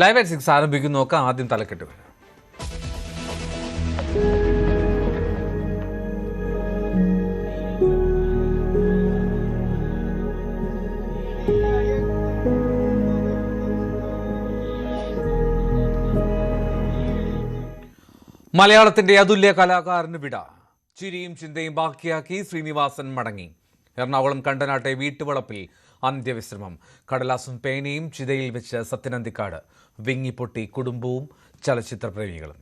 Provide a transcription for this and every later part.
Live at 6 ആരംഭിക്കുന്നു. നോക്കാം ആദ്യം തലക്കെട്ട്. മലയാളത്തിന്റെ അതുല്യ കലാകാരന് വിട. ചിരിയും ചിന്തയും ബാക്കിയാക്കി ശ്രീനിവാസൻ മടങ്ങി. എറണാകുളം കണ്ടനാട്ടെ വീട്ടുവളപ്പിൽ അന്ത്യവിശ്രമം. കടലാസും പേനയും ചിതയിൽ വെച്ച് സത്യനന്ദിക്കാട്. വിങ്ങിപ്പൊട്ടി കുടുംബവും ചലച്ചിത്ര പ്രേമികളും.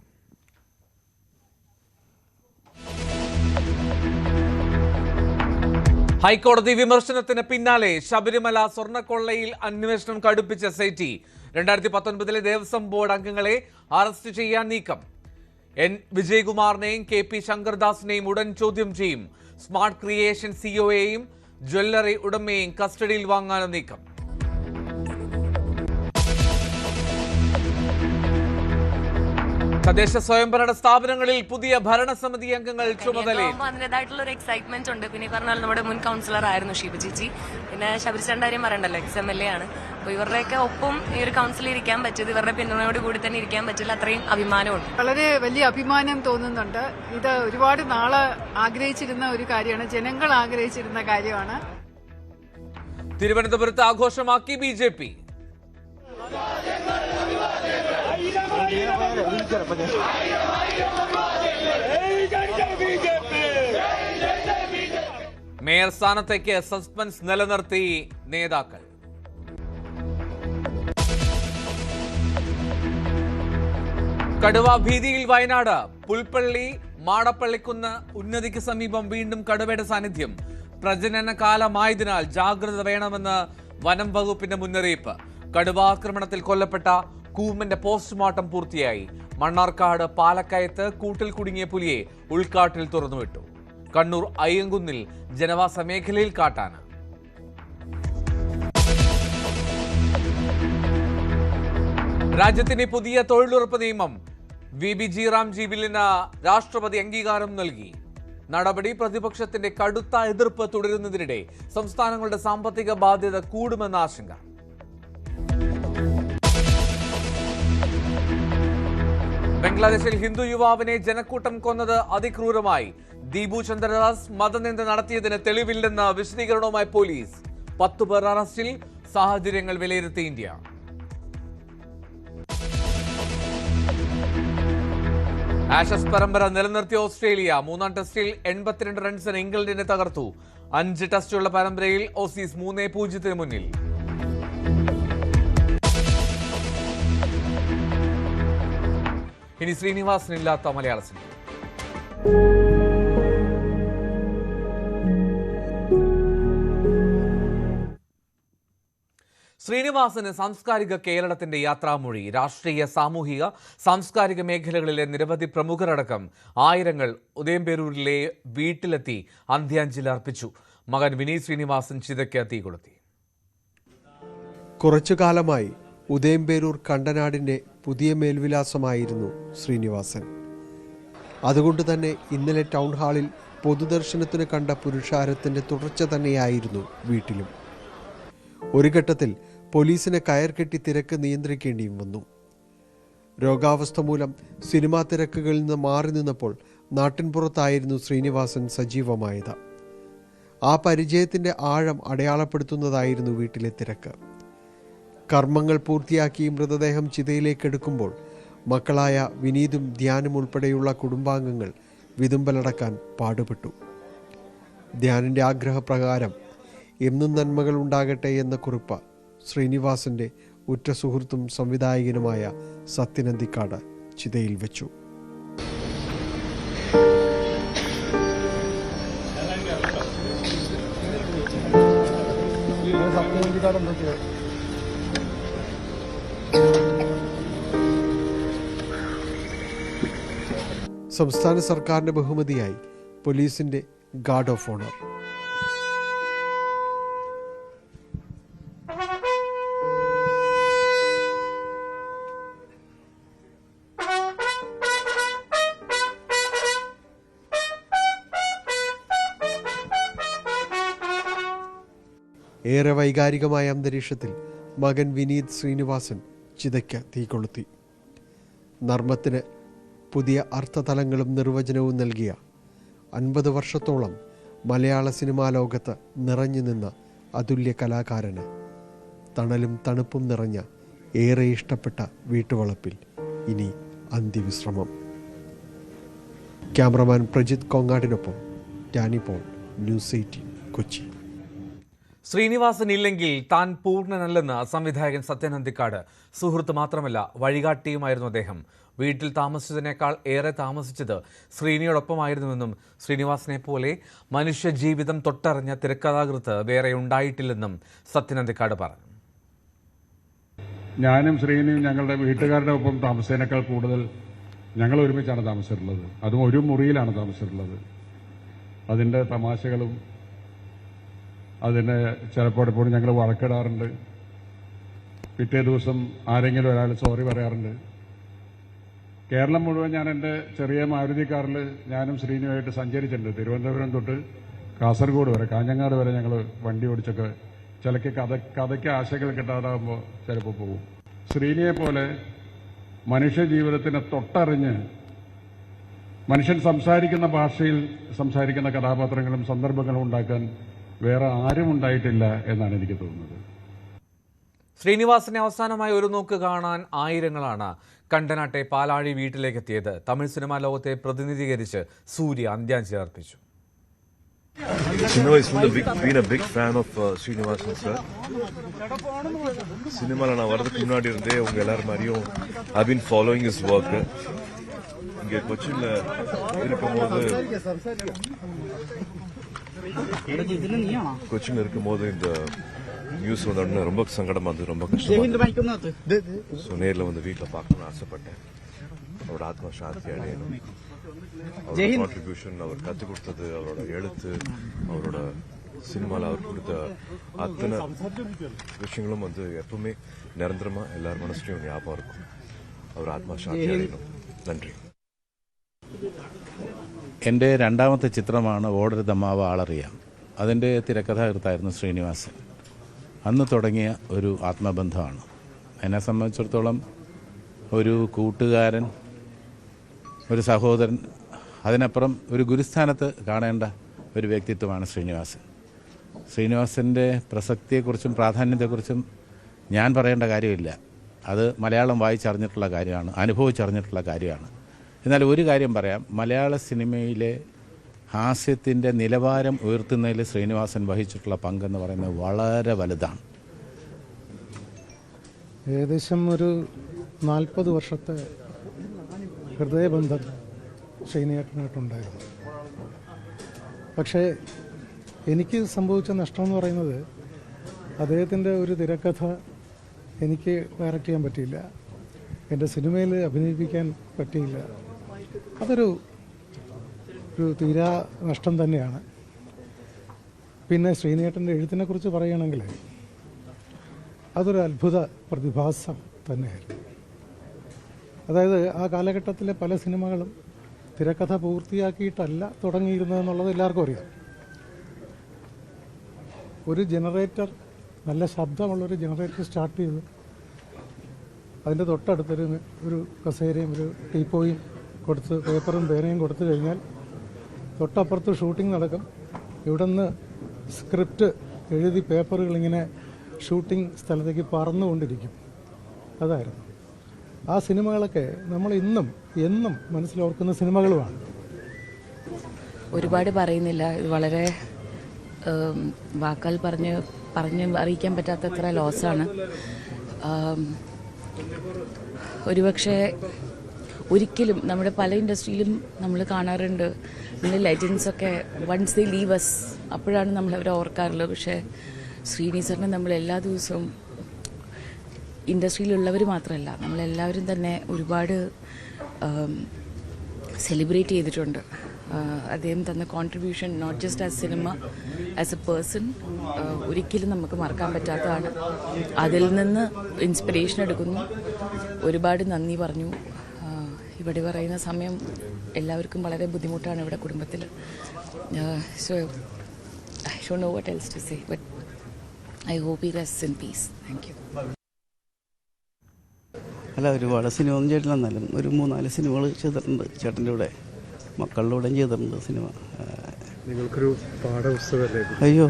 ഹൈക്കോടതി വിമർശനത്തിന് പിന്നാലെ ശബരിമല സ്വർണ്ണക്കൊള്ളയിൽ അന്വേഷണം കടുപ്പിച്ച SIT. 2019 ദേവസ്വം ബോർഡ് അംഗങ്ങളെ അറസ്റ്റ് ചെയ്യാൻ നീക്കം. N. വിജയകുമാറിനെയും KP ശങ്കർദാസിനെയും ഉടൻ ചോദ്യം ചെയ്യും. സ്മാർട്ട് ക്രിയേഷൻ CEOയെയും ജ്വല്ലറി ഉടമയെയും കസ്റ്റഡിയിൽ വാങ്ങാനും നീക്കം. തദ്ദേശ സ്വയംഭരണ സ്ഥാപനങ്ങളിൽ പുതിയ ഭരണസമിതി അംഗങ്ങൾ ചുമതലയിൽ. അതിൻ്റെതായിട്ടുള്ള ഒരു എക്സൈറ്റ്മെന്റ് ഉണ്ട്. പിന്നെ ഈ പറഞ്ഞാൽ നമ്മുടെ മുൻ കൗൺസിലർ ആയിരുന്നു ഷീബ ചേച്ചി. പിന്നെ ശബരിചന്ദ് കാര്യം പറയണ്ടല്ലോ, XMLA ആണ്. അപ്പോൾ ഇവരുടെയൊക്കെ ഒപ്പം ഈ ഒരു കൗൺസിലിൽ ഇരിക്കാൻ പറ്റിയത്, ഇവരുടെ പിന്തുണയോട് കൂടി തന്നെ ഇരിക്കാൻ പറ്റില്ല, അത്രയും അഭിമാനമുണ്ട്. വളരെ വലിയ അഭിമാനം തോന്നുന്നുണ്ട്. ഇത് ഒരുപാട് നാളെ ആഗ്രഹിച്ചിരുന്ന ഒരു കാര്യമാണ്, ജനങ്ങൾ ആഗ്രഹിച്ചിരുന്ന കാര്യമാണ്. തിരുവനന്തപുരത്ത് ആഘോഷമാക്കി BJP. മേയർ സ്ഥാനത്തേക്ക് സസ്പെൻസ് നിലനിർത്തി നേതാക്കൾ. കടുവ ഭീതിയിൽ വയനാട്. പുൽപ്പള്ളി മാടപ്പള്ളിക്കുന്ന് ഉന്നതിക്ക് സമീപം വീണ്ടും കടുവയുടെ സാന്നിധ്യം. പ്രജനന കാലമായതിനാൽ ജാഗ്രത വേണമെന്ന് വനം വകുപ്പിന്റെ മുന്നറിയിപ്പ്. കടുവാക്രമണത്തിൽ കൊല്ലപ്പെട്ട കൂമ്മന്റെ പോസ്റ്റ്മോർട്ടം പൂർത്തിയായി. മണ്ണാർക്കാട് പാലക്കയത്ത് കൂട്ടിൽ കുടുങ്ങിയ പുലിയെ ഉൾക്കാട്ടിൽ തുറന്നുവിട്ടു. കണ്ണൂർ അയ്യങ്കുന്നിൽ ജനവാസ മേഖലയിൽ കാട്ടാന. രാജ്യത്തിന് പുതിയ തൊഴിലുറപ്പ് നിയമം. VBG റാംജി ബില്ലിന് രാഷ്ട്രപതി അംഗീകാരം നൽകി. നടപടി പ്രതിപക്ഷത്തിന്റെ കടുത്ത എതിർപ്പ് തുടരുന്നതിനിടെ സംസ്ഥാനങ്ങളുടെ സാമ്പത്തിക ബാധ്യത കൂടുമെന്ന ആശങ്ക. ബംഗ്ലാദേശിൽ ഹിന്ദു യുവാവിനെ ജനക്കൂട്ടം കൊന്നത് അതിക്രൂരമായി. ദീപു ചന്ദ്രദാസ് മതനിന്ദ നടത്തിയതിന് തെളിവില്ലെന്ന വിശദീകരണവുമായി പോലീസ്. 10 പേർ അറസ്റ്റിൽ. സാഹചര്യങ്ങൾ വിലയിരുത്തി ഇന്ത്യ. ആഷസ് പരമ്പര നിലനിർത്തിയ ഓസ്ട്രേലിയ. 3-ാം ടെസ്റ്റിൽ 82 റൺസിന് ഇംഗ്ലണ്ടിനെ തകർത്തു. 5 ടെസ്റ്റുള്ള പരമ്പരയിൽ ഓസീസ് 3-0 മുന്നിൽ. ഇനി ശ്രീനിവാസനില്ലാത്ത മലയാള സിനിമ. ശ്രീനിവാസന് സാംസ്കാരിക കേരളത്തിന്റെ യാത്രാമൊഴി. രാഷ്ട്രീയ, സാമൂഹിക, സാംസ്കാരിക മേഖലകളിലെ നിരവധി പ്രമുഖരടക്കം ആയിരങ്ങൾ ഉദയംപേരൂരിലെ വീട്ടിലെത്തി അന്ത്യാഞ്ജലി അർപ്പിച്ചു. മകൻ വിനീത് ശ്രീനിവാസൻ ചിതയ്ക്ക് തീ കൊളുത്തി. കുറച്ചു കാലമായി ഉദയംപേരൂർ കണ്ടനാടിൻ്റെ പുതിയ മേൽവിലാസമായിരുന്നു ശ്രീനിവാസൻ. അതുകൊണ്ട് തന്നെ ഇന്നലെ ടൗൺ ഹാളിൽ പൊതുദർശനത്തിന് കണ്ട പുരുഷാരത്തിൻ്റെ തുടർച്ച തന്നെയായിരുന്നു വീട്ടിലും. ഒരു ഘട്ടത്തിൽ പോലീസിനെ കയർ കെട്ടി തിരക്ക് നിയന്ത്രിക്കേണ്ടിയും വന്നു. രോഗാവസ്ഥ മൂലം സിനിമാ തിരക്കുകളിൽ നിന്ന് മാറി നിന്നപ്പോൾ നാട്ടിൻപുറത്തായിരുന്നു ശ്രീനിവാസൻ സജീവമായത്. ആ പരിചയത്തിൻ്റെ ആഴം അടയാളപ്പെടുത്തുന്നതായിരുന്നു വീട്ടിലെ തിരക്ക്. കർമ്മങ്ങൾ പൂർത്തിയാക്കി മൃതദേഹം ചിതയിലേക്കെടുക്കുമ്പോൾ മക്കളായ വിനീതും ധ്യാനും ഉൾപ്പെടെയുള്ള കുടുംബാംഗങ്ങൾ വിതുമ്പലടക്കാൻ പാടുപെട്ടു. ധ്യാനിൻ്റെ ആഗ്രഹപ്രകാരം എന്നും നന്മകൾ ഉണ്ടാകട്ടെ എന്ന കുറിപ്പ് ശ്രീനിവാസൻ്റെ ഉറ്റ സുഹൃത്തും സംവിധായകനുമായ സത്യനന്ദിക്കാട് ചിതയിൽ വെച്ചു. സംസ്ഥാന സർക്കാരിൻ്റെ ബഹുമതിയായി പോലീസിൻ്റെ ഗാർഡ് ഓഫ് ഓണർ. ഏറെ വൈകാരികമായ അന്തരീക്ഷത്തിൽ മകൻ വിനീത് ശ്രീനിവാസൻ ചിതയ്ക്ക് തീ കൊളുത്തി. നർമ്മത്തിന് പുതിയ അർത്ഥതലങ്ങളും നിർവചനവും നൽകിയ 50 വർഷത്തോളം മലയാള സിനിമാ ലോകത്ത് നിറഞ്ഞു നിന്ന അതുല്യ കലാകാരന് തണലും തണുപ്പും നിറഞ്ഞ ഏറെ ഇഷ്ടപ്പെട്ട വീട്ടുവളപ്പിൽ ഇനി അന്ത്യവിശ്രമം. ക്യാമറമാൻ പ്രജിത് കോങ്ങാടിനൊപ്പം ഡാനി പോൾ, ന്യൂസ് 18, കൊച്ചി. ശ്രീനിവാസൻ ഇല്ലെങ്കിൽ താൻ പൂർണ്ണനല്ലെന്ന് സംവിധായകൻ സത്യൻ അന്തിക്കാട്. സുഹൃത്ത് മാത്രമല്ല, വഴികാട്ടിയുമായിരുന്നു അദ്ദേഹം. വീട്ടിൽ താമസിച്ചതിനേക്കാൾ ഏറെ താമസിച്ചത് ശ്രീനിയോടൊപ്പമായിരുന്നുവെന്നും ശ്രീനിവാസനെ പോലെ മനുഷ്യജീവിതം തൊട്ടറിഞ്ഞ തിരക്കഥാകൃത്ത് വേറെ ഉണ്ടായിട്ടില്ലെന്നും സത്യൻ അന്തിക്കാട് പറഞ്ഞു. ഞാനും ശ്രീനിയും ഞങ്ങളുടെ വീട്ടുകാരുടെ ഒപ്പം താമസിച്ചതിനേക്കാൾ കൂടുതൽ ഞങ്ങൾ ഒരുമിച്ചാണ് താമസിച്ചിട്ടുള്ളത്. അതും ഒരു മുറിയിലാണ് താമസിച്ചിട്ടുള്ളത്. അതിൻ്റെ തമാശകളും അതിന് ചിലപ്പോൾ എപ്പോഴും ഞങ്ങൾ വഴക്കിടാറുണ്ട്. പിറ്റേ ദിവസം ആരെങ്കിലും ഒരാൾ സോറി പറയാറുണ്ട്. കേരളം മുഴുവൻ ഞാൻ എൻ്റെ ചെറിയ മാരുതി കാറിൽ ഞാനും ശ്രീനിയുമായിട്ട് സഞ്ചരിച്ചിട്ടുണ്ട്. തിരുവനന്തപുരം തൊട്ട് കാസർഗോഡ് വരെ, കാഞ്ഞങ്ങാട് വരെ ഞങ്ങൾ വണ്ടി ഓടിച്ചൊക്കെ ചിലക്ക് കഥയ്ക്ക് ആശകൾ കിട്ടാതാകുമ്പോൾ ചിലപ്പോൾ പോകും. ശ്രീനിയെ പോലെ മനുഷ്യജീവിതത്തിനെ തൊട്ടറിഞ്ഞ് മനുഷ്യൻ സംസാരിക്കുന്ന ഭാഷയിൽ സംസാരിക്കുന്ന കഥാപാത്രങ്ങളും സന്ദർഭങ്ങളും ഉണ്ടാക്കാൻ വേറെ ആരും ഉണ്ടായിട്ടില്ല എന്നാണ് എനിക്ക് തോന്നുന്നത്. ശ്രീനിവാസനെ അവസാനമായി ഒരു നോക്ക് കാണാൻ ആയിരങ്ങളാണ് കണ്ടനാട്ടെ പാലാഴി വീട്ടിലേക്കെത്തിയത്. തമിഴ് സിനിമാ ലോകത്തെ പ്രതിനിധീകരിച്ച് സൂര്യ അന്ത്യാഞ്ജലി അർപ്പിച്ചു. been a big fan of Srinivasan sir. சினிமால நான் வரதுக்கு முன்னாடி இருந்தே உங்க எல்லாரும் மாதிரியும் I've been following his work. இங்க கொச்சின்ல இருக்கும்போது இந்த நியூஸ் வந்தோடனே ரொம்ப சங்கடமா இருந்தது, ரொம்ப கஷ்டமா. ஸோ நேரில் வந்து வீட்டில் பார்க்கணும்னு ஆசைப்பட்டேன். அவரோட ஆத்மா சாந்தி அடையணும். அவரோட கான்ட்ரிபியூஷன், அவர் கற்றுக் கொடுத்தது, அவரோட எழுத்து, அவரோட சினிமாவில் அவர் கொடுத்த அத்தனை விஷயங்களும் வந்து எப்பவுமே நிரந்தரமா எல்லார் மனசுலையும் ஞாபகம் இருக்கும். அவர் ஆத்மா சாந்தி அடையணும். நன்றி. എൻ്റെ രണ്ടാമത്തെ ചിത്രമാണ് ഓടരുതമ്മാവ് ആളറിയാം. അതിൻ്റെ തിരക്കഥാകൃത്തായിരുന്നു ശ്രീനിവാസൻ. അന്ന് തുടങ്ങിയ ഒരു ആത്മബന്ധമാണ്. എന്നെ സംബന്ധിച്ചിടത്തോളം ഒരു കൂട്ടുകാരൻ, ഒരു സഹോദരൻ, അതിനപ്പുറം ഒരു ഗുരുസ്ഥാനത്ത് കാണേണ്ട ഒരു വ്യക്തിത്വമാണ് ശ്രീനിവാസൻ. ശ്രീനിവാസൻ്റെ പ്രസക്തിയെക്കുറിച്ചും പ്രാധാന്യത്തെക്കുറിച്ചും ഞാൻ പറയേണ്ട കാര്യമില്ല. അത് മലയാളം വായിച്ചറിഞ്ഞിട്ടുള്ള കാര്യമാണ്, അനുഭവിച്ചറിഞ്ഞിട്ടുള്ള കാര്യമാണ്. എന്നാൽ ഒരു കാര്യം പറയാം, മലയാള സിനിമയിലെ ഹാസ്യത്തിൻ്റെ നിലവാരം ഉയർത്തുന്നതിൽ ശ്രീനിവാസൻ വഹിച്ചിട്ടുള്ള പങ്കെന്ന് പറയുന്നത് വളരെ വലുതാണ്. ഏകദേശം ഒരു 40 വർഷത്തെ ഹൃദയബന്ധം ശ്രീനിയേട്ടനായിട്ടുണ്ടായിരുന്നു. പക്ഷേ എനിക്ക് സംഭവിച്ച നഷ്ടമെന്ന് പറയുന്നത്, അദ്ദേഹത്തിൻ്റെ ഒരു തിരക്കഥ എനിക്ക് ഡയറക്റ്റ് ചെയ്യാൻ പറ്റിയില്ല, എൻ്റെ സിനിമയിൽ അഭിനയിപ്പിക്കാൻ പറ്റിയില്ല. അതൊരു തീരാ നഷ്ടം തന്നെയാണ്. പിന്നെ ശ്രീനിയേട്ടൻ്റെ എഴുത്തിനെക്കുറിച്ച് പറയുകയാണെങ്കിൽ അതൊരു അത്ഭുത പ്രതിഭാസം തന്നെയായിരുന്നു. അതായത് ആ കാലഘട്ടത്തിലെ പല സിനിമകളും തിരക്കഥ പൂർത്തിയാക്കിയിട്ടല്ല തുടങ്ങിയിരുന്നതെന്നുള്ളത് എല്ലാവർക്കും അറിയാം. ഒരു ജനറേറ്റർ, നല്ല ശബ്ദമുള്ളൊരു ജനറേറ്റർ സ്റ്റാർട്ട് ചെയ്തു, അതിൻ്റെ തൊട്ടടുത്തൊരു ഒരു കസേരയും ഒരു ടീപ്പോയും കൊടുത്ത് പേപ്പറും പേനയും കൊടുത്തു കഴിഞ്ഞാൽ തൊട്ടപ്പുറത്ത് ഷൂട്ടിംഗ് നടക്കും. ഇവിടെ നിന്ന് സ്ക്രിപ്റ്റ് എഴുതി പേപ്പറുകളിങ്ങനെ ഷൂട്ടിംഗ് സ്ഥലത്തേക്ക് പറന്നുകൊണ്ടിരിക്കും. അതായിരുന്നു ആ സിനിമകളൊക്കെ നമ്മൾ ഇന്നും എന്നും മനസ്സിലോർക്കുന്ന സിനിമകളുമാണ്. ഒരുപാട് പറയുന്നില്ല, ഇത് വളരെ വാക്കാൽ പറഞ്ഞ് അറിയിക്കാൻ പറ്റാത്തത്ര ലോസാണ്. ഒരുപക്ഷെ ഒരിക്കലും നമ്മുടെ പല ഇൻഡസ്ട്രിയിലും നമ്മൾ കാണാറുണ്ട്, നമ്മൾ ലെജൻസൊക്കെ വൺസ് ദേ ലീവ് അസ് അപ്പോഴാണ് നമ്മളവരെ ഓർക്കാറുള്ളത്. പക്ഷേ ശ്രീനി സാറിനെ നമ്മൾ എല്ലാ ദിവസവും, ഇൻഡസ്ട്രിയിലുള്ളവർ മാത്രമല്ല നമ്മളെല്ലാവരും തന്നെ ഒരുപാട് സെലിബ്രേറ്റ് ചെയ്തിട്ടുണ്ട്. അദ്ദേഹം തന്ന contribution not just as cinema, as a person ഒരിക്കലും നമുക്ക് മറക്കാൻ പറ്റാത്തതാണ്. അതിൽ നിന്ന് ഇൻസ്പിറേഷൻ എടുക്കുന്നു. ഒരുപാട് നന്ദി പറഞ്ഞു. ഇവിടെ പറയുന്ന സമയം എല്ലാവർക്കും വളരെ ബുദ്ധിമുട്ടാണ് ഇവിടെ കുടുംബത്തിൽ. So I don't know what else to say, but I hope he rests in peace. Thank you. അല്ല, ഒരുപാട് സിനിമ ഒന്നും ചെയ്തിട്ടില്ല. എന്നാലും ഒരു 3-4 സിനിമകൾ ചെയ്തിട്ടുണ്ട്. ചേട്ടൻ്റെ കൂടെ മക്കളുടെ കൂടെയും ചെയ്തിട്ടുണ്ട് സിനിമ. നിങ്ങൾക്കൊരു പാഠപുസ്തകമല്ലേ? അയ്യോ,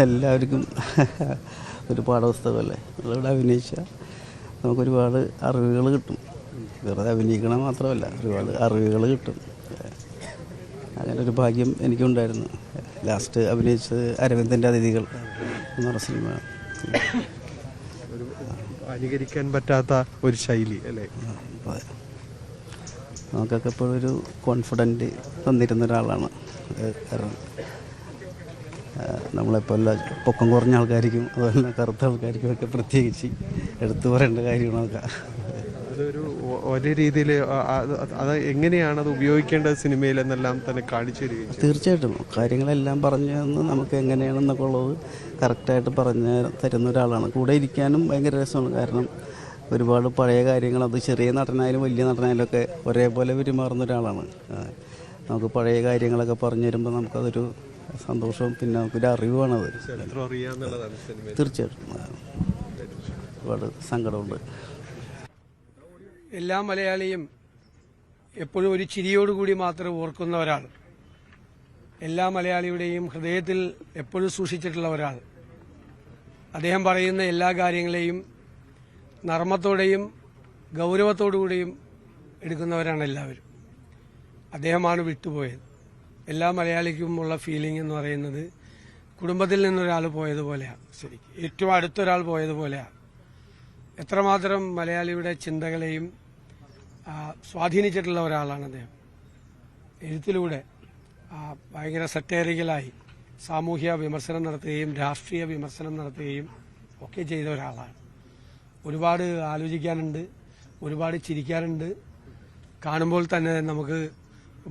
എല്ലാവർക്കും ഒരു പാഠപുസ്തകമല്ലേ. നമ്മളിവിടെ അഭിനയിച്ചാൽ നമുക്കൊരുപാട് അറിവുകൾ കിട്ടും. വെറുതെ അഭിനയിക്കണം മാത്രമല്ല, ഒരുപാട് അറിവുകൾ കിട്ടും. അങ്ങനെ ഒരു ഭാഗ്യം എനിക്കുണ്ടായിരുന്നു. ലാസ്റ്റ് അഭിനയിച്ചത് അരവിന്ദൻ്റെ അതിഥികൾ എന്ന് പറഞ്ഞ സിനിമ. ഒരു അനുകരിക്കാൻ പറ്റാത്ത ഒരു ശൈലി അല്ലേ? നമുക്കൊക്കെ എപ്പോഴും ഒരു കോൺഫിഡൻറ്റ് തന്നിരുന്ന ഒരാളാണ്. കാരണം നമ്മളെപ്പോലുള്ള പൊക്കം കുറഞ്ഞ ആൾക്കാർക്കും അതുപോലെ കറുത്ത ആൾക്കാർക്കും ഒക്കെ പ്രത്യേകിച്ച് എടുത്തു പറയേണ്ട കാര്യങ്ങളൊക്കെ. അതൊരു വലിയ രീതിയിൽ അത് എങ്ങനെയാണ് അത് ഉപയോഗിക്കേണ്ടത് സിനിമയിൽ എന്നെല്ലാം തന്നെ കാണിച്ചു തരികയും. തീർച്ചയായിട്ടും കാര്യങ്ങളെല്ലാം പറഞ്ഞു തന്ന് നമുക്ക് എങ്ങനെയാണെന്നൊക്കെ ഉള്ളത് കറക്റ്റായിട്ട് പറഞ്ഞു തരുന്ന ഒരാളാണ്. കൂടെ ഇരിക്കാനും ഭയങ്കര രസമാണ്. കാരണം ഒരുപാട് പഴയ കാര്യങ്ങൾ, അത് ചെറിയ നടനായാലും വലിയ നടനായാലും ഒക്കെ ഒരേപോലെ പെരുമാറുന്ന ഒരാളാണ്. നമുക്ക് പഴയ കാര്യങ്ങളൊക്കെ പറഞ്ഞു തരുമ്പോൾ നമുക്കതൊരു സന്തോഷവും പിന്നെ നമുക്കൊരു അറിവുമാണത്. തീർച്ചയായിട്ടും ഒരുപാട് സങ്കടമുണ്ട്. എല്ലാ മലയാളിയും എപ്പോഴും ഒരു ചിരിയോടുകൂടി മാത്രം ഓർക്കുന്ന ഒരാൾ, എല്ലാ മലയാളിയുടെയും ഹൃദയത്തിൽ എപ്പോഴും സൂക്ഷിച്ചിട്ടുള്ള ഒരാൾ. അദ്ദേഹം പറയുന്ന എല്ലാ കാര്യങ്ങളെയും നർമ്മത്തോടെയും ഗൗരവത്തോടുകൂടിയും എടുക്കുന്നവരാണ് എല്ലാവരും. അദ്ദേഹമാണ് വിട്ടുപോയത്. എല്ലാ മലയാളിക്കും ഉള്ള ഫീലിംഗ് എന്ന് പറയുന്നത് കുടുംബത്തിൽ നിന്നൊരാൾ പോയതുപോലെയാണ്. ശരിക്കും ഏറ്റവും അടുത്തൊരാൾ പോയതുപോലെയാണ്. എത്രമാത്രം മലയാളിയുടെ ചിന്തകളെയും സ്വാധീനിച്ചിട്ടുള്ള ഒരാളാണ് അദ്ദേഹം. എഴുത്തിലൂടെ ഭയങ്കര സറ്റേറിക്കലായി സാമൂഹ്യ വിമർശനം നടത്തുകയും രാഷ്ട്രീയ വിമർശനം നടത്തുകയും ഒക്കെ ചെയ്ത ഒരാളാണ്. ഒരുപാട് ആലോചിക്കാനുണ്ട്, ഒരുപാട് ചിരിക്കാനുണ്ട്. കാണുമ്പോൾ തന്നെ നമുക്ക്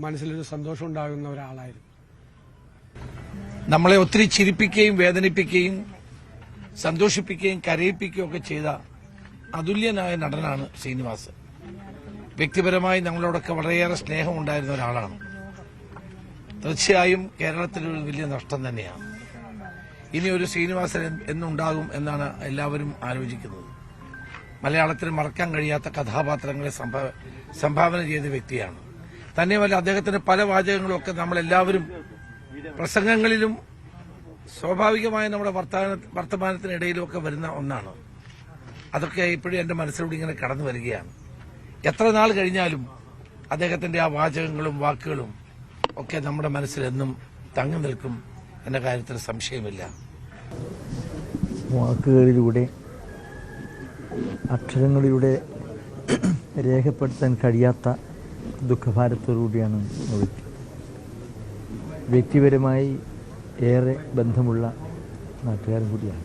മനസ്സിലൊരു സന്തോഷം ഉണ്ടാകുന്ന ഒരാളായിരുന്നു. നമ്മളെ ഒത്തിരി ചിരിപ്പിക്കുകയും വേദനിപ്പിക്കുകയും സന്തോഷിപ്പിക്കുകയും കരയിപ്പിക്കുകയും ഒക്കെ ചെയ്ത അതുല്യനായ നടനാണ് ശ്രീനിവാസൻ. വ്യക്തിപരമായി ഞങ്ങളോടൊക്കെ വളരെയേറെ സ്നേഹമുണ്ടായിരുന്ന ഒരാളാണ്. തീർച്ചയായും കേരളത്തിലൊരു വലിയ നഷ്ടം തന്നെയാണ്. ഇനി ഒരു ശ്രീനിവാസൻ എന്നുണ്ടാകും എന്നാണ് എല്ലാവരും ആലോചിക്കുന്നത്. മലയാളത്തിൽ മറക്കാൻ കഴിയാത്ത കഥാപാത്രങ്ങളെ സംഭാവന ചെയ്ത വ്യക്തിയാണ്. തന്നെയുമല്ല, അദ്ദേഹത്തിന്റെ പല വാചകങ്ങളും നമ്മളെല്ലാവരും പ്രസംഗങ്ങളിലും സ്വാഭാവികമായ നമ്മുടെ വർത്തമാനത്തിനിടയിലും ഒക്കെ വരുന്ന ഒന്നാണ്. അതൊക്കെ ഇപ്പോഴും എന്റെ മനസ്സിലൂടെ ഇങ്ങനെ കടന്നു വരികയാണ്. എത്ര നാൾ കഴിഞ്ഞാലും അദ്ദേഹത്തിന്റെ ആ വാചകങ്ങളും വാക്കുകളും ഒക്കെ നമ്മുടെ മനസ്സിൽ എന്നും തങ്ങി നിൽക്കും എന്ന കാര്യത്തിൽ സംശയമില്ല. വാക്കുകളിലൂടെ അക്ഷരങ്ങളിലൂടെ രേഖപ്പെടുത്താൻ കഴിയാത്ത ദുഃഖഭാരത്തോടുകൂടിയാണ് വ്യക്തി. വ്യക്തിപരമായി ഏറെ ബന്ധമുള്ള നാട്ടുകാരൻ കൂടിയാണ്.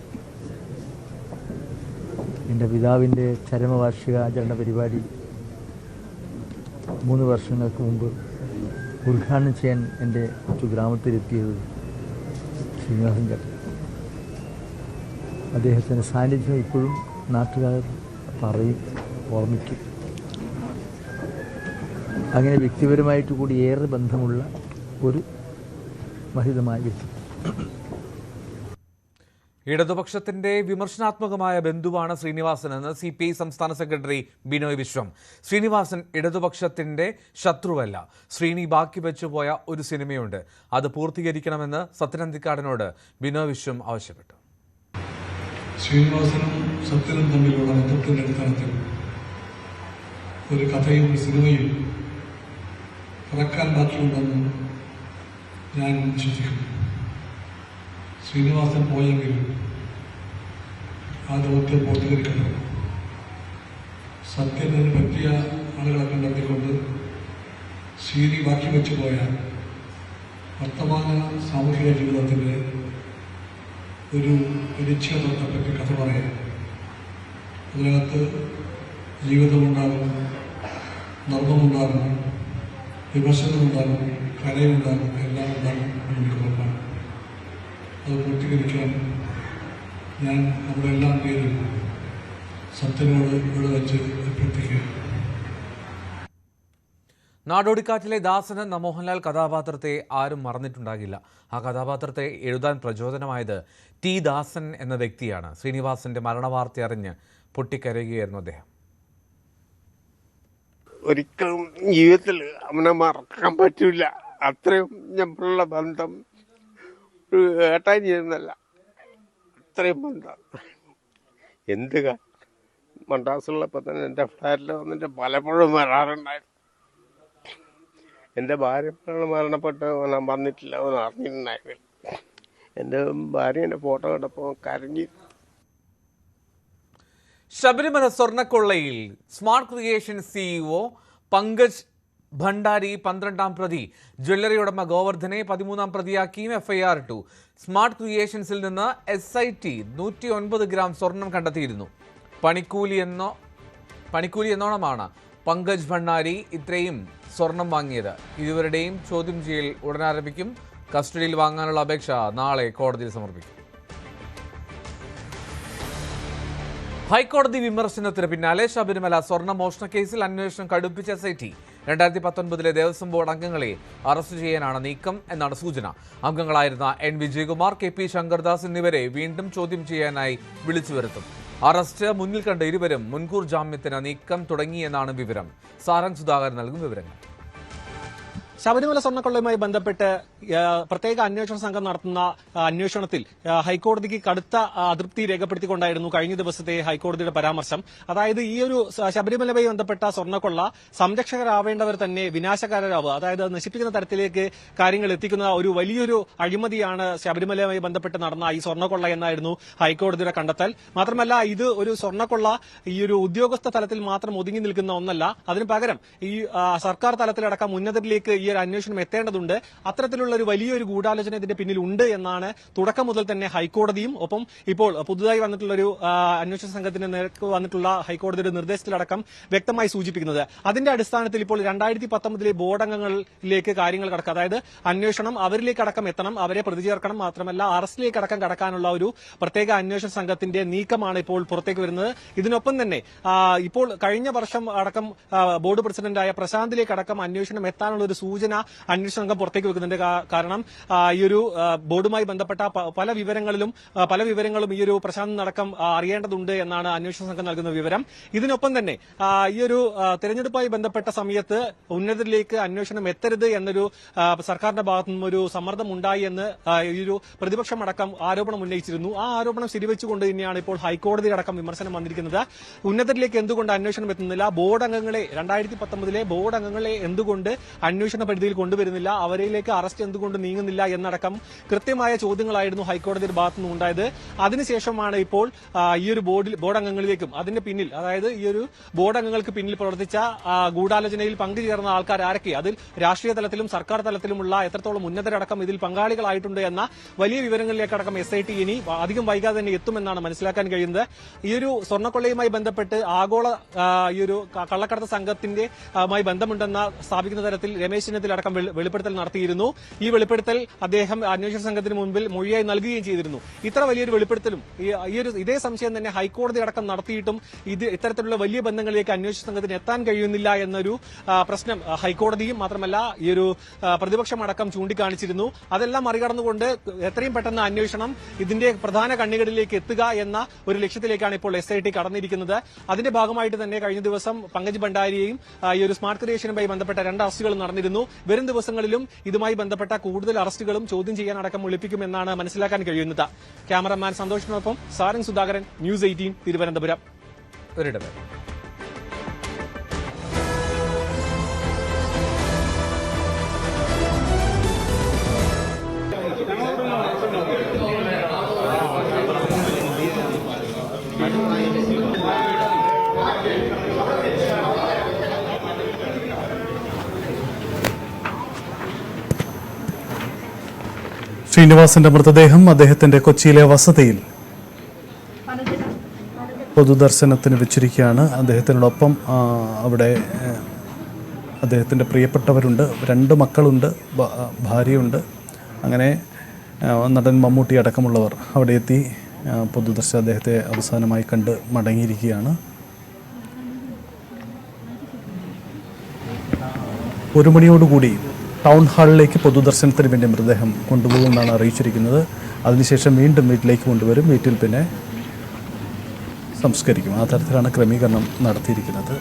എൻ്റെ പിതാവിൻ്റെ ചരമവാർഷികാചരണ പരിപാടി 3 വർഷങ്ങൾക്ക് മുമ്പ് ഉദ്ഘാടനം ചെയ്യാൻ എൻ്റെ ഗ്രാമത്തിലെത്തിയത് ശ്രീനിവാസൻ ചേട്ടൻ. അദ്ദേഹത്തിൻ്റെ സാന്നിധ്യം ഇപ്പോഴും നാട്ടുകാർ പറയും, ഓർമ്മിക്കും. അങ്ങനെ വ്യക്തിപരമായിട്ട് കൂടി ഏറെ ബന്ധമുള്ള ഒരു മഹിതമായ വ്യക്തി. ഇടതുപക്ഷത്തിന്റെ വിമർശനാത്മകമായ ബന്ധുവാണ് ശ്രീനിവാസനെന്ന് CPI സംസ്ഥാന സെക്രട്ടറി ബിനോയ് വിശ്വം. ശ്രീനിവാസൻ ഇടതുപക്ഷത്തിന്റെ ശത്രുവല്ല. ശ്രീനി ബാക്കി വെച്ചുപോയ ഒരു സിനിമയുണ്ട്, അത് പൂർത്തീകരിക്കണമെന്ന് സത്യനന്ദിക്കാടിനോട് ബിനോയ് വിശ്വം ആവശ്യപ്പെട്ടു. ശ്രീനിവാസനും സത്യനും തമ്മിലുള്ള ബന്ധത്തിന്റെ അടിസ്ഥാനത്തിൽ ഒരു കഥയും സിനിമയും ഇറക്കാൻ ബാക്കിയുണ്ടെന്ന് ഞാൻ വിശ്വസിക്കുന്നു. ശ്രീനിവാസൻ പോയെങ്കിൽ ആ ദൗത്യം പൂർത്തീകരിക്കണം. സത്യത്തിന് പറ്റിയ ആളുകളെ കണ്ടെത്തിക്കൊണ്ട് ശ്രീനി ബാക്കി വെച്ചു പോയ വർത്തമാന സാമൂഹിക ജീവിതത്തിൻ്റെ ഒരു നിശ്ചയത്വത്തെപ്പറ്റി കഥ പറയാം. അതിനകത്ത് ജീവിതമുണ്ടാകും, നർമ്മമുണ്ടാകും, വിമർശനമുണ്ടാകും, കലയുണ്ടാകും, എല്ലാം ഉണ്ടാകും എനിക്ക് ഉറപ്പാണ്. അത് പൂർത്തീകരിക്കാൻ ഞാൻ നമ്മളെല്ലാം പേരും സത്യനോട് ഇവിടെ വെച്ച് അഭ്യർത്ഥിക്കുകയാണ്. നാടോടിക്കാറ്റിലെ ദാസൻ എന്ന മോഹൻലാൽ കഥാപാത്രത്തെ ആരും മറന്നിട്ടുണ്ടാകില്ല. ആ കഥാപാത്രത്തെ എഴുതാൻ പ്രചോദനമായത് T. ദാസൻ എന്ന വ്യക്തിയാണ്. ശ്രീനിവാസന്റെ മരണവാർത്ത അറിഞ്ഞ് പൊട്ടിക്കരയുകയായിരുന്നു അദ്ദേഹം. ഒരിക്കലും ജീവിതത്തിൽ അവനെ മറക്കാൻ പറ്റില്ല. അത്രയും ഞമ്മളുള്ള ബന്ധം ഒരു ഏട്ടാനിയെന്നല്ല, അത്രയും ബന്ധം. എന്ത് മദ്രാസിലുള്ളപ്പോൾ തന്നെ എൻ്റെ ഫ്ലാറ്റിൽ വന്നിട്ട് പലപ്പോഴും വരാറുണ്ടായിരുന്നു. എൻ്റെ ഭാര്യ മരണപ്പെട്ട് അവൻ വന്നിട്ടില്ല, അവൻ അറിഞ്ഞിട്ടുണ്ടായിരുന്നു. എൻ്റെ ഭാര്യേൻ്റെ ഫോട്ടോ കണ്ടപ്പോൾ കരഞ്ഞു. ശബരിമല സ്വർണ്ണക്കൊള്ളയിൽ smart creation CEO Pankaj Bhandari 12ാം പ്രതി, ജ്വല്ലറി ഉടമ ഗോവർദ്ധനെ 13ാം പ്രതിയാക്കിയും എഫ്ഐആർ ഇട്ടു. സ്മാർട്ട് ക്രിയേഷൻസിൽ നിന്ന് SIT 109 ഗ്രാം സ്വർണം കണ്ടെത്തിയിരുന്നു. പണിക്കൂലി എന്നോണമാണ് പങ്കജ് ഭണ്ഡാരി ഇത്രയും സ്വർണം വാങ്ങിയത്. ഇരുവരുടെയും ചോദ്യം ചെയ്യൽ ഉടൻ ആരംഭിക്കും. കസ്റ്റഡിയിൽ വാങ്ങാനുള്ള അപേക്ഷ നാളെ കോടതിയിൽ സമർപ്പിക്കും. ഹൈക്കോടതി വിമർശനത്തിന് പിന്നാലെ ശബരിമല സ്വർണ്ണ മോഷണ കേസിൽ അന്വേഷണം കടുപ്പിച്ച SIT 2019 ദേവസ്വം ബോർഡ് അംഗങ്ങളെ അറസ്റ്റ് ചെയ്യാനാണ് നീക്കം എന്നാണ് സൂചന. അംഗങ്ങളായിരുന്ന N. വിജയകുമാർ, KP ശങ്കർദാസ് എന്നിവരെ വീണ്ടും ചോദ്യം ചെയ്യാനായി വിളിച്ചു വരുത്തും. അറസ്റ്റ് മുന്നിൽ കണ്ട ഇരുവരും മുൻകൂർ ജാമ്യത്തിന് നീക്കം തുടങ്ങിയെന്നാണ് വിവരം. സാരംഗ് സുധാകരൻ നൽകും വിവരങ്ങൾ. ശബരിമല സ്വർണ്ണക്കൊള്ളയുമായി ബന്ധപ്പെട്ട് പ്രത്യേക അന്വേഷണ സംഘം നടത്തുന്ന അന്വേഷണത്തിൽ ഹൈക്കോടതിക്ക് കടുത്ത അതൃപ്തി രേഖപ്പെടുത്തിക്കൊണ്ടായിരുന്നു കഴിഞ്ഞ ദിവസത്തെ ഹൈക്കോടതിയുടെ പരാമർശം. അതായത് ഈ ഒരു ശബരിമലയുമായി ബന്ധപ്പെട്ട സ്വർണ്ണക്കൊള്ള സംരക്ഷകരാവേണ്ടവർ തന്നെ വിനാശകാരരാവുക, അതായത് നശിപ്പിക്കുന്ന തരത്തിലേക്ക് കാര്യങ്ങൾ എത്തിക്കുന്ന ഒരു വലിയൊരു അഴിമതിയാണ് ശബരിമലയുമായി ബന്ധപ്പെട്ട് നടന്ന ഈ സ്വർണ്ണക്കൊള്ള എന്നായിരുന്നു ഹൈക്കോടതിയുടെ കണ്ടെത്തൽ. മാത്രമല്ല, ഇത് ഒരു സ്വർണ്ണക്കൊള്ള ഈ ഒരു ഉദ്യോഗസ്ഥ തലത്തിൽ മാത്രം ഒതുങ്ങി നിൽക്കുന്ന ഒന്നല്ല. അതിനു പകരം ഈ സർക്കാർ തലത്തിലടക്കം ഉന്നതരിലേക്ക് ഈ ഒരു അന്വേഷണം എത്തേണ്ടതുണ്ട്. അത്തരത്തിലുള്ള ഒരു വലിയൊരു ഗൂഢാലോചന ഇതിന്റെ പിന്നിൽ ഉണ്ട് എന്നാണ് തുടക്കം മുതൽ തന്നെ ഹൈക്കോടതിയും ഒപ്പം ഇപ്പോൾ പുതുതായി വന്നിട്ടുള്ള ഒരു അന്വേഷണ സംഘത്തിന് നേർക്ക് വന്നിട്ടുള്ള ഹൈക്കോടതിയുടെ നിർദ്ദേശത്തിലടക്കം വ്യക്തമായി സൂചിപ്പിക്കുന്നത്. അതിന്റെ അടിസ്ഥാനത്തിൽ ഇപ്പോൾ 2019 ബോർഡ് അംഗങ്ങളിലേക്ക് കാര്യങ്ങൾ കടക്കുക, അതായത് അന്വേഷണം അവരിലേക്ക് അടക്കം എത്തണം, അവരെ പ്രതി ചേർക്കണം, മാത്രമല്ല അറസ്റ്റിലേക്ക് അടക്കം കടക്കാനുള്ള ഒരു പ്രത്യേക അന്വേഷണ സംഘത്തിന്റെ നീക്കമാണ് ഇപ്പോൾ പുറത്തേക്ക് വരുന്നത്. ഇതിനൊപ്പം തന്നെ ഇപ്പോൾ കഴിഞ്ഞ വർഷം അടക്കം ബോർഡ് പ്രസിഡന്റായ പ്രശാന്തിലേക്ക് അടക്കം അന്വേഷണം എത്താനുള്ള ഒരു സൂചന അന്വേഷണ സംഘം പുറത്തേക്ക് വെക്കുന്നുണ്ട്. കാരണം ഈ ഒരു ബോർഡുമായി ബന്ധപ്പെട്ട പല വിവരങ്ങളും ഈ ഒരു പ്രശാന്ത് അടക്കം അറിയേണ്ടതുണ്ട് എന്നാണ് അന്വേഷണ സംഘം നൽകുന്ന വിവരം. ഇതിനൊപ്പം തന്നെ ഈ ഒരു തെരഞ്ഞെടുപ്പുമായി ബന്ധപ്പെട്ട സമയത്ത് ഉന്നതരിലേക്ക് അന്വേഷണം എത്തരുത് എന്നൊരു സർക്കാരിന്റെ ഭാഗത്തു നിന്നും ഒരു സമ്മർദ്ദം ഉണ്ടായി എന്ന് ഈ ഒരു പ്രതിപക്ഷം അടക്കം ആരോപണം ഉന്നയിച്ചിരുന്നു. ആ ആരോപണം ശരിവെച്ചുകൊണ്ട് തന്നെയാണ് ഇപ്പോൾ ഹൈക്കോടതി അടക്കം വിമർശനം വന്നിരിക്കുന്നത്. ഉന്നതരിലേക്ക് എന്തുകൊണ്ട് അന്വേഷണം എത്തുന്നില്ല, ബോർഡ് അംഗങ്ങളെ 2019 ബോർഡ് അംഗങ്ങളെ എന്തുകൊണ്ട് അന്വേഷണ പരിധിയിൽ കൊണ്ടുവരുന്നില്ല, അവരിലേക്ക് അറസ്റ്റ് എന്തുകൊണ്ട് നീങ്ങുന്നില്ല എന്നടക്കം കൃത്യമായ ചോദ്യങ്ങളായിരുന്നു ഹൈക്കോടതിയുടെ ഭാഗത്തുനിന്ന് ഉണ്ടായത്. അതിനുശേഷമാണ് ഇപ്പോൾ ഈ ഒരു ബോർഡ് അംഗങ്ങളിലേക്കും അതിന്റെ പിന്നിൽ, അതായത് ഈ ഒരു ബോർഡ് അംഗങ്ങൾക്ക് പിന്നിൽ പ്രവർത്തിച്ച ഗൂഢാലോചനയിൽ പങ്കുചേർന്ന ആൾക്കാർ ആരൊക്കെ, അതിൽ രാഷ്ട്രീയ തലത്തിലും സർക്കാർ തലത്തിലുമുള്ള എത്രത്തോളം ഉന്നതരടക്കം ഇതിൽ പങ്കാളികളായിട്ടുണ്ട് എന്ന വലിയ വിവരങ്ങളിലേക്കടക്കം SIT ഇനി അധികം വൈകാതെ തന്നെ എത്തുമെന്നാണ് മനസ്സിലാക്കാൻ കഴിയുന്നത്. ഈ ഒരു സ്വർണ്ണക്കൊള്ളയുമായി ബന്ധപ്പെട്ട് ആഗോള ഈ ഒരു കള്ളക്കടത്ത് സംഘത്തിന്റെ ബന്ധമുണ്ടെന്ന സ്ഥാപിക്കുന്ന തരത്തിൽ രമേശ് ചെന്നിത്തലടക്കം വെളിപ്പെടുത്തൽ നടത്തിയിരുന്നു. ഈ വെളിപ്പെടുത്തൽ അദ്ദേഹം അന്വേഷണ സംഘത്തിന് മുൻപിൽ മൊഴിയായി നൽകുകയും ചെയ്തിരുന്നു. ഇത്ര വലിയൊരു വെളിപ്പെടുത്തലും ഇതേ സംശയം തന്നെ ഹൈക്കോടതി അടക്കം നടത്തിയിട്ടും ഇത്തരത്തിലുള്ള വലിയ ബന്ധങ്ങളിലേക്ക് അന്വേഷണ സംഘത്തിന് എത്താൻ കഴിയുന്നില്ല എന്നൊരു പ്രശ്നം ഹൈക്കോടതിയും മാത്രമല്ല ഈ ഒരു പ്രതിപക്ഷം അടക്കം ചൂണ്ടിക്കാണിച്ചിരുന്നു. അതെല്ലാം മറികടന്നുകൊണ്ട് എത്രയും പെട്ടെന്ന് അന്വേഷണം ഇതിന്റെ പ്രധാന കണ്ണികളിലേക്ക് എത്തുക എന്ന ഒരു ലക്ഷ്യത്തിലേക്കാണ് ഇപ്പോൾ SIT കടന്നിരിക്കുന്നത്. അതിന്റെ ഭാഗമായിട്ട് തന്നെ കഴിഞ്ഞ ദിവസം പങ്കജ് ഭണ്ഡാരിയെയും ഈ ഒരു സ്മാർട്ട് ക്രിയേഷനുമായി ബന്ധപ്പെട്ട 2 അറസ്റ്റുകൾ നടന്നിരുന്നു. വരും ദിവസങ്ങളിലും ഇതുമായി ബന്ധപ്പെട്ട കൂടുതൽ അറസ്റ്റുകളും ചോദ്യം ചെയ്യാനടക്കം വിളിപ്പിക്കുമെന്നാണ് മനസ്സിലാക്കാൻ കഴിയുന്നത്. ക്യാമറമാൻ സന്തോഷിനൊപ്പം സാരംഗ് സുധാകരൻ, ന്യൂസ് 18 തിരുവനന്തപുരം. ശ്രീനിവാസന്റെ മൃതദേഹം അദ്ദേഹത്തിന്റെ കൊച്ചിയിലെ വസതിയിൽ പൊതുദർശനത്തിന് വെച്ചിരിക്കുകയാണ്. അദ്ദേഹത്തിനോടൊപ്പം അവിടെ അദ്ദേഹത്തിൻ്റെ പ്രിയപ്പെട്ടവരുണ്ട്, 2 മക്കളുണ്ട്, ഭാര്യയുണ്ട്. അങ്ങനെ നടൻ മമ്മൂട്ടി അടക്കമുള്ളവർ അവിടെ എത്തി പൊതുദർശനം അദ്ദേഹത്തെ അവസാനമായി കണ്ട് മടങ്ങിയിരിക്കുകയാണ്. 1 മണിയോടുകൂടി ടൗൺ ഹാളിലേക്ക് പൊതുദർശനത്തിന് വേണ്ടി മൃതദേഹം കൊണ്ടുപോകുമെന്നാണ് അറിയിച്ചിരിക്കുന്നത്. അതിനുശേഷം വീണ്ടും വീട്ടിലേക്ക് കൊണ്ടുവരും, വീട്ടിൽ പിന്നെ സംസ്കരിക്കും. ആ തരത്തിലാണ് ക്രമീകരണം നടത്തിയിരിക്കുന്നത്.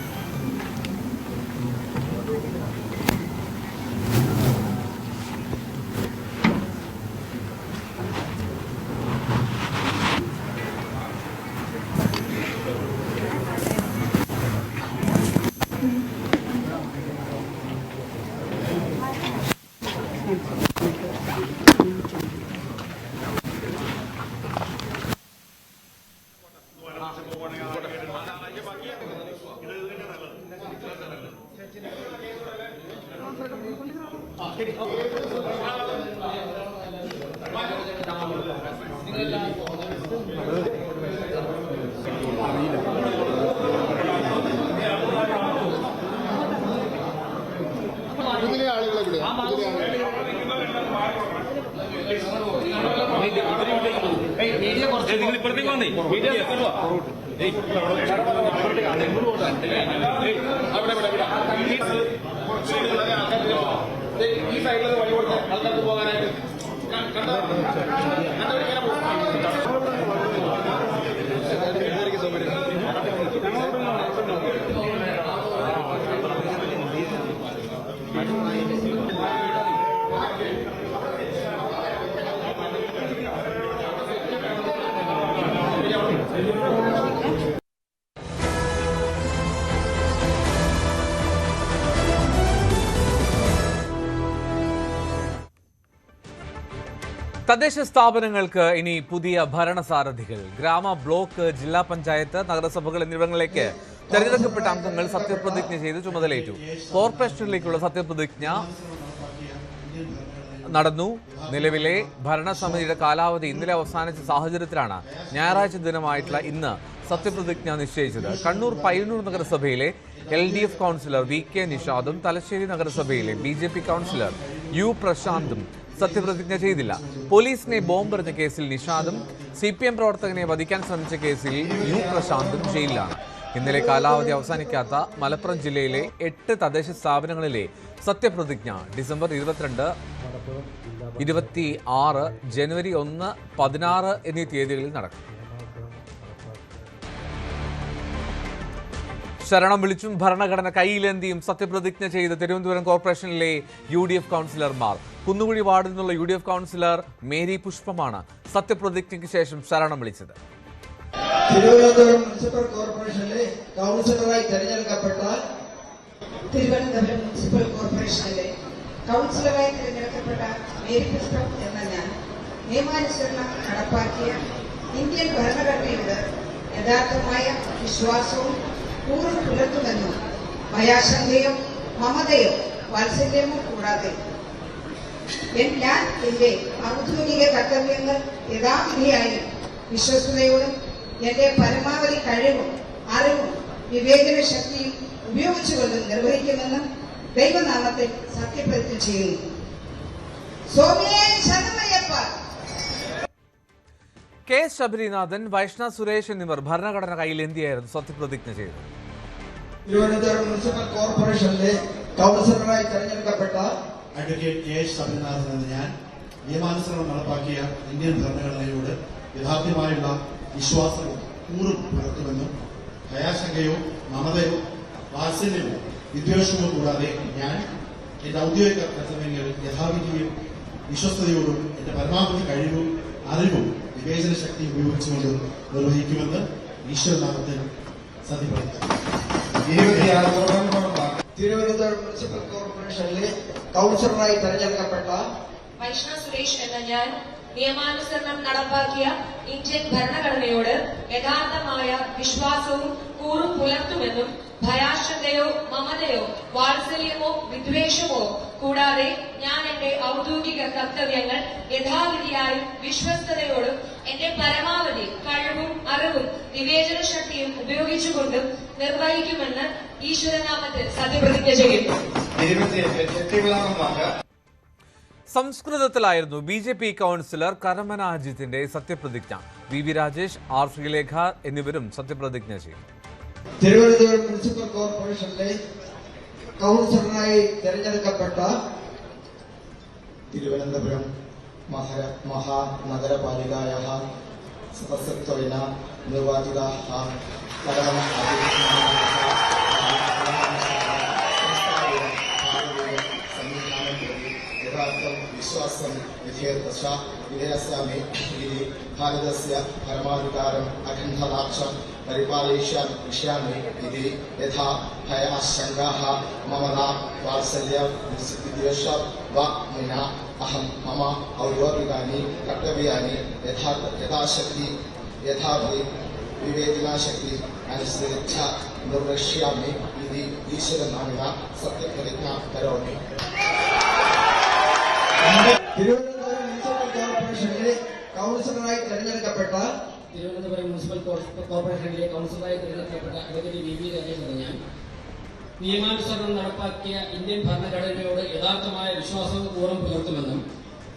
ഈ സൈഡിൽ വഴി കൊടുത്ത് ആൾക്കാർക്ക് പോകാനായിട്ട് തദ്ദേശ സ്ഥാപനങ്ങൾക്ക് ഇനി പുതിയ ഭരണസാരഥികൾ. ഗ്രാമ, ബ്ലോക്ക്, ജില്ലാ പഞ്ചായത്ത്, നഗരസഭകൾ എന്നിവിടങ്ങളിലേക്ക് തെരഞ്ഞെടുക്കപ്പെട്ട അംഗങ്ങൾ സത്യപ്രതിജ്ഞ ചെയ്ത് ചുമതലയേറ്റു. കോർപ്പറേഷനിലേക്കുള്ള സത്യപ്രതിജ്ഞ നടന്നു. നിലവിലെ ഭരണസമിതിയുടെ കാലാവധി ഇന്നലെ അവസാനിച്ച സാഹചര്യത്തിലാണ് ഞായറാഴ്ച ദിനമായിട്ടുള്ള ഇന്ന് സത്യപ്രതിജ്ഞ നിശ്ചയിച്ചത്. കണ്ണൂർ പയ്യന്നൂർ നഗരസഭയിലെ LDF കൗൺസിലർ VK നിഷാദും തലശ്ശേരി നഗരസഭയിലെ BJP കൗൺസിലർ U പ്രശാന്തും സത്യപ്രതിജ്ഞ ചെയ്തില്ല. പോലീസിനെ ബോംബെറിഞ്ഞ കേസിൽ നിഷാദും CPM പ്രവർത്തകനെ വധിക്കാൻ ശ്രമിച്ച കേസിൽ U പ്രശാന്തും ജയിലിലാണ്. ഇന്നലെ കാലാവധി അവസാനിക്കാത്ത മലപ്പുറം ജില്ലയിലെ 8 തദ്ദേശ സ്ഥാപനങ്ങളിലെ സത്യപ്രതിജ്ഞ ഡിസംബർ 22, 26, ജനുവരി 1, 16 എന്നീ തീയതികളിൽ നടക്കും. ശരണം വിളിച്ചും ഭരണഘടന കയ്യിലേന്തിയും സത്യപ്രതിജ്ഞ ചെയ്ത് തിരുവനന്തപുരം കോർപ്പറേഷനിലെ UDF കൗൺസിലർമാർ. കുന്നുകുഴി വാർഡിൽ നിന്നുള്ള UDF കൗൺസിലർ മേരി പുഷ്പമാണ് സത്യപ്രതിജ്ഞയ്ക്ക് ശേഷം ശരണം വിളിച്ചത്. തിരുവനന്തപുരം മുനിസിപ്പൽ കോർപ്പറേഷനിലെ കൗൺസിലറായി തെരഞ്ഞെടുക്കപ്പെട്ട മേരി പുഷ്പം എന്ന ഞാൻ നിയമാനുസരണം നടപ്പാക്കിയ ഇന്ത്യൻ ഭരണഘടനയോട് യഥാർത്ഥമായ വിശ്വാസവും കൂറും പുലർത്തുമെന്നും ഭയാശങ്കയോ മമതയോ വാത്സല്യമോ കൂടാതെ ഞാൻ എന്റെ ഔദ്യോഗിക കർത്തവ്യങ്ങൾ യഥാവിധിയായും വിശ്വസ്തയോടും എന്റെ പരമാവധി കഴിവും അറിവും വിവേചന ശക്തിയും ഉപയോഗിച്ചുകൊണ്ടും നിർവഹിക്കുമെന്നും ദൈവനാമത്തിൽ സത്യപ്രതിജ്ഞ ചെയ്യുന്നു. കെ ശബരിനാഥൻ, വൈഷ്ണവ് സുരേഷ് എന്നിവർ ഭരണഘടന കയ്യിലേന്തിയായിരുന്നു സത്യപ്രതിജ്ഞ ചെയ്തത്. തിരുവനന്തപുരം മുനിസിപ്പൽ കോർപ്പറേഷനിലെ കൗൺസിലറായി തെരഞ്ഞെടുക്കപ്പെട്ട അഡ്വക്കേറ്റ് കെ ശബരിനാഥൻ എന്ന ഞാൻ നിയമാനുസരണം നടപ്പാക്കിയ ഇന്ത്യൻ ഭരണഘടനയോട് യഥാർത്ഥമായുള്ള വിശ്വാസവും കൂറും പുലർത്തുമെന്നും ഭയാശങ്കയോ മമതയോ വാത്സല്യമോ വിദ്വേഷമോ കൂടാതെ ഞാൻ എന്റെ ഔദ്യോഗിക കർത്തവ്യങ്ങൾ യഥാവിധിയും വിശ്വസ്തയോടും എന്റെ പരമാവധി കഴിവും അറിവും വിവേചന ശക്തി ഉപയോഗിച്ചുകൊണ്ട് നിർവഹിക്കുമെന്ന് ഈശ്വരനാമത്തിൽ സത്യപ്രതിജ്ഞ. തിരുവനന്തപുരം മുനിസിപ്പൽ കോർപ്പറേഷനിലെ കൗൺസിലറായി തെരഞ്ഞെടുക്കപ്പെട്ട വൈഷ്ണവ് സുരേഷ് എന്ന ഞാൻ നിയമാനുസരണം നടപ്പാക്കിയ ഇന്ത്യൻ ഭരണഘടനയോട് യഥാർത്ഥമായ വിശ്വാസവും കൂറും പുലർത്തുമെന്നും ഭയാശങ്കയോ മമതയോ വാത്സല്യമോ വിദ്വേഷമോ കൂടാതെ ഞാൻ എന്റെ ഔദ്യോഗിക കർത്തവ്യങ്ങൾ യഥാവിധിയായും വിശ്വസ്തയോടും എന്റെ പരമാവധി കഴിവും അറിവും വിവേചന ശക്തിയും ഉപയോഗിച്ചുകൊണ്ടും നിർവഹിക്കുമെന്ന് ഈശ്വരനാമത്തിൽ സത്യപ്രതിജ്ഞ ചെയ്യുന്നു. സംസ്കൃതത്തിലായിരുന്നു BJP കൗൺസിലർ കരമന അജിത്തിന്റെ സത്യപ്രതിജ്ഞ. VV രാജേഷ്, R ശ്രീലേഖ എന്നിവരും സത്യപ്രതിജ്ഞ ചെയ്തു. തിരുവനന്തപുരം മുനിസിപ്പൽ കോർപ്പറേഷനിലെ കൗൺസിലറായി തെരഞ്ഞെടുക്കപ്പെട്ട തിരുവനന്തപുരം മഹാനഗരപാലികായാः സദസ്യത്വേന നിർവാചിതാः विश्वासं विधेयस्यामि इति भारतस्य परमाधिकारम् अखण्डतां परिपालयिष्यामि इति यथा भयाशङ्काः ममता वात्सल्यं विद्वेषः वा विना अहं मम औद्योगिकानि कर्तव्यानि यथाशक्ति यथाविधि विवेचनाशक्ति अनुसृत्य निर्वक्ष्यामि इति ईश्वरनाम्ना सत्यप्रतिज्ञां करोमि. തിരുവനന്തപുരം മുനിസിപ്പൽ കോർപ്പറേഷനിലെ കൗൺസിലറായി തെരഞ്ഞെടുക്കപ്പെട്ട അഡ്വക്കേറ്റ് വി. രാജേന്ദ്രൻ ഞാൻ നിയമാനുസരണം നടപ്പാക്കിയ ഇന്ത്യൻ ഭരണഘടനയോട് യഥാർത്ഥമായ വിശ്വാസവും കൂറും പുലർത്തുമെന്നും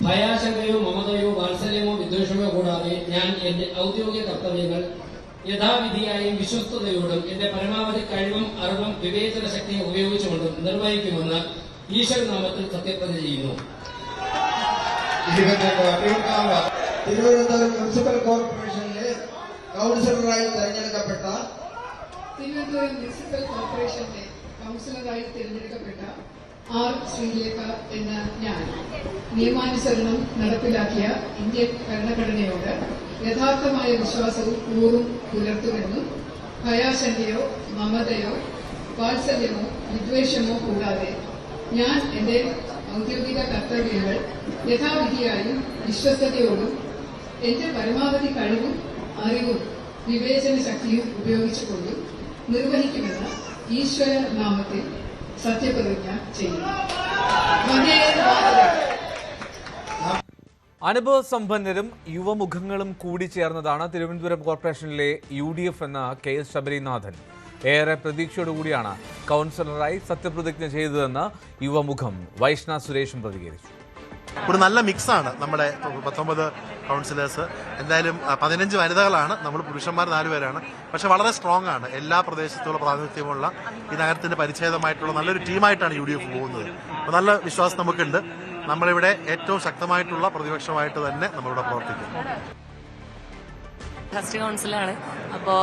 ഭയാശങ്കയോ മമതയോ വാത്സല്യമോ വിദ്വേഷമോ കൂടാതെ ഞാൻ എന്റെ ഔദ്യോഗിക കർത്തവ്യങ്ങൾ യഥാവിധിയായും വിശ്വസ്തയോടും എന്റെ പരമാവധി കഴിവും അറിവും വിവേചന ശക്തിയും ഉപയോഗിച്ചുകൊണ്ടും നിർവഹിക്കുമെന്ന് ഈശ്വരനാമത്തിൽ സത്യപ്രതിജ്ഞ ചെയ്യുന്നു. തിരുവനന്തപുരം മുനിസിപ്പൽ കോർപ്പറേഷനിലെ കൗൺസിലറായി തെരഞ്ഞെടുക്കപ്പെട്ട ആർ. ശ്രീലേഖ എന്ന ഞാൻ നിയമാനുസരണം നടപ്പിലാക്കിയ ഇന്ത്യൻ ഭരണഘടനയോട് യഥാർത്ഥമായ വിശ്വാസവും കൂറും പുലർത്തുമെന്നും ഭയാശങ്കയോ മമതയോ വാത്സല്യമോ വിദ്വേഷമോ കൂടാതെ ഞാൻ എന്റെ ഔദ്യോഗിക കർത്തവ്യങ്ങൾ യഥാവിധിയായും വിശ്വസ്തയോടും എന്റെ പരമാവധി കഴിവും അറിവും വിവേചന ശക്തിയും ഉപയോഗിച്ചുകൊണ്ടും നിർവഹിക്കുമെന്ന് ഈശ്വര നാമത്തിൽ സത്യപ്രതിജ്ഞ ചെയ്യുന്നു. അനുഭവസമ്പന്നരും യുവമുഖങ്ങളും കൂടിച്ചേർന്നതാണ് തിരുവനന്തപുരം കോർപ്പറേഷനിലെ UDF എന്ന KS ശബരിനാഥൻ. ഏറെ പ്രതീക്ഷയോടുകൂടിയാണ് കൗൺസിലറായി സത്യപ്രതിജ്ഞ ചെയ്തതെന്ന് യുവമുഖം വൈഷ്ണ സുരേഷും പ്രതികരിച്ചു. ഒരു നല്ല മിക്സാണ് നമ്മുടെ 19 കൗൺസിലേഴ്സ്. എന്തായാലും 15 വനിതകളാണ്, നമ്മൾ പുരുഷന്മാർ 4 പേരാണ്. പക്ഷെ വളരെ സ്ട്രോങ് ആണ്. എല്ലാ പ്രദേശത്തുള്ള പ്രാതിനിധ്യമുള്ള ഈ നഗരത്തിന്റെ പരിച്ഛേദമായിട്ടുള്ള നല്ലൊരു ടീമായിട്ടാണ് UDF പോകുന്നത്. അപ്പോൾ നല്ല വിശ്വാസം നമുക്കുണ്ട്. നമ്മളിവിടെ ഏറ്റവും ശക്തമായിട്ടുള്ള പ്രതിപക്ഷമായിട്ട് തന്നെ നമ്മളിവിടെ പ്രവർത്തിക്കും. ഫസ്റ്റ് കൗൺസിലാണ്. അപ്പോൾ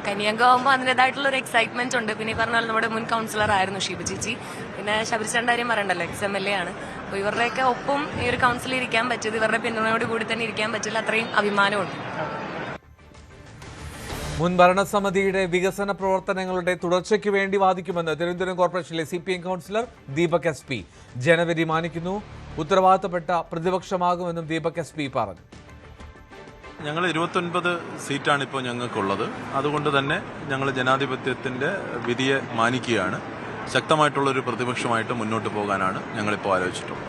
കന്യാങ്കാവുമ്പോൾ അതിൻ്റെതായിട്ടുള്ള ഒരു എക്സൈറ്റ്മെന്റ് ഉണ്ട്. പിന്നെ ഈ പറഞ്ഞ പോലെ നമ്മുടെ മുൻ കൗൺസിലർ ആയിരുന്നു ഷീബ ചേച്ചി. പിന്നെ ശബരിചേട്ടൻ്റെ കാര്യം പറയണ്ടല്ലോ, XMLA ആണ്. അപ്പോൾ ഇവരുടെയൊക്കെ ഒപ്പം ഈ ഒരു കൗൺസിലിൽ ഇരിക്കാൻ പറ്റിയത്, ഇവരുടെ പിന്തുണയോട് കൂടി തന്നെ ഇരിക്കാൻ പറ്റില്ല, അത്രയും അഭിമാനമുണ്ട്. മുൻ ഭരണസമിതിയുടെ വികസന പ്രവർത്തനങ്ങളുടെ തുടർച്ചയ്ക്ക് വേണ്ടി വാദിക്കുമെന്ന് തിരുവനന്തപുരം കോർപ്പറേഷനിലെ CPM കൗൺസിലർ ദീപക് SP. ജനവിധി മാനിക്കുന്നു, ഉത്തരവാദിത്തപ്പെട്ട പ്രതിപക്ഷമാകുമെന്നും ദീപക് SP പറഞ്ഞു. ഞങ്ങൾ 29 സീറ്റാണ് ഇപ്പോൾ ഞങ്ങൾക്കുള്ളത്. അതുകൊണ്ട് തന്നെ ഞങ്ങൾ ജനാധിപത്യത്തിന്റെ വിധിയെ മാനിക്കുകയാണ്. ശക്തമായിട്ടുള്ളൊരു പ്രതിപക്ഷമായിട്ട് മുന്നോട്ട് പോകാനാണ് ഞങ്ങളിപ്പോൾ ആലോചിച്ചിട്ടുള്ളത്.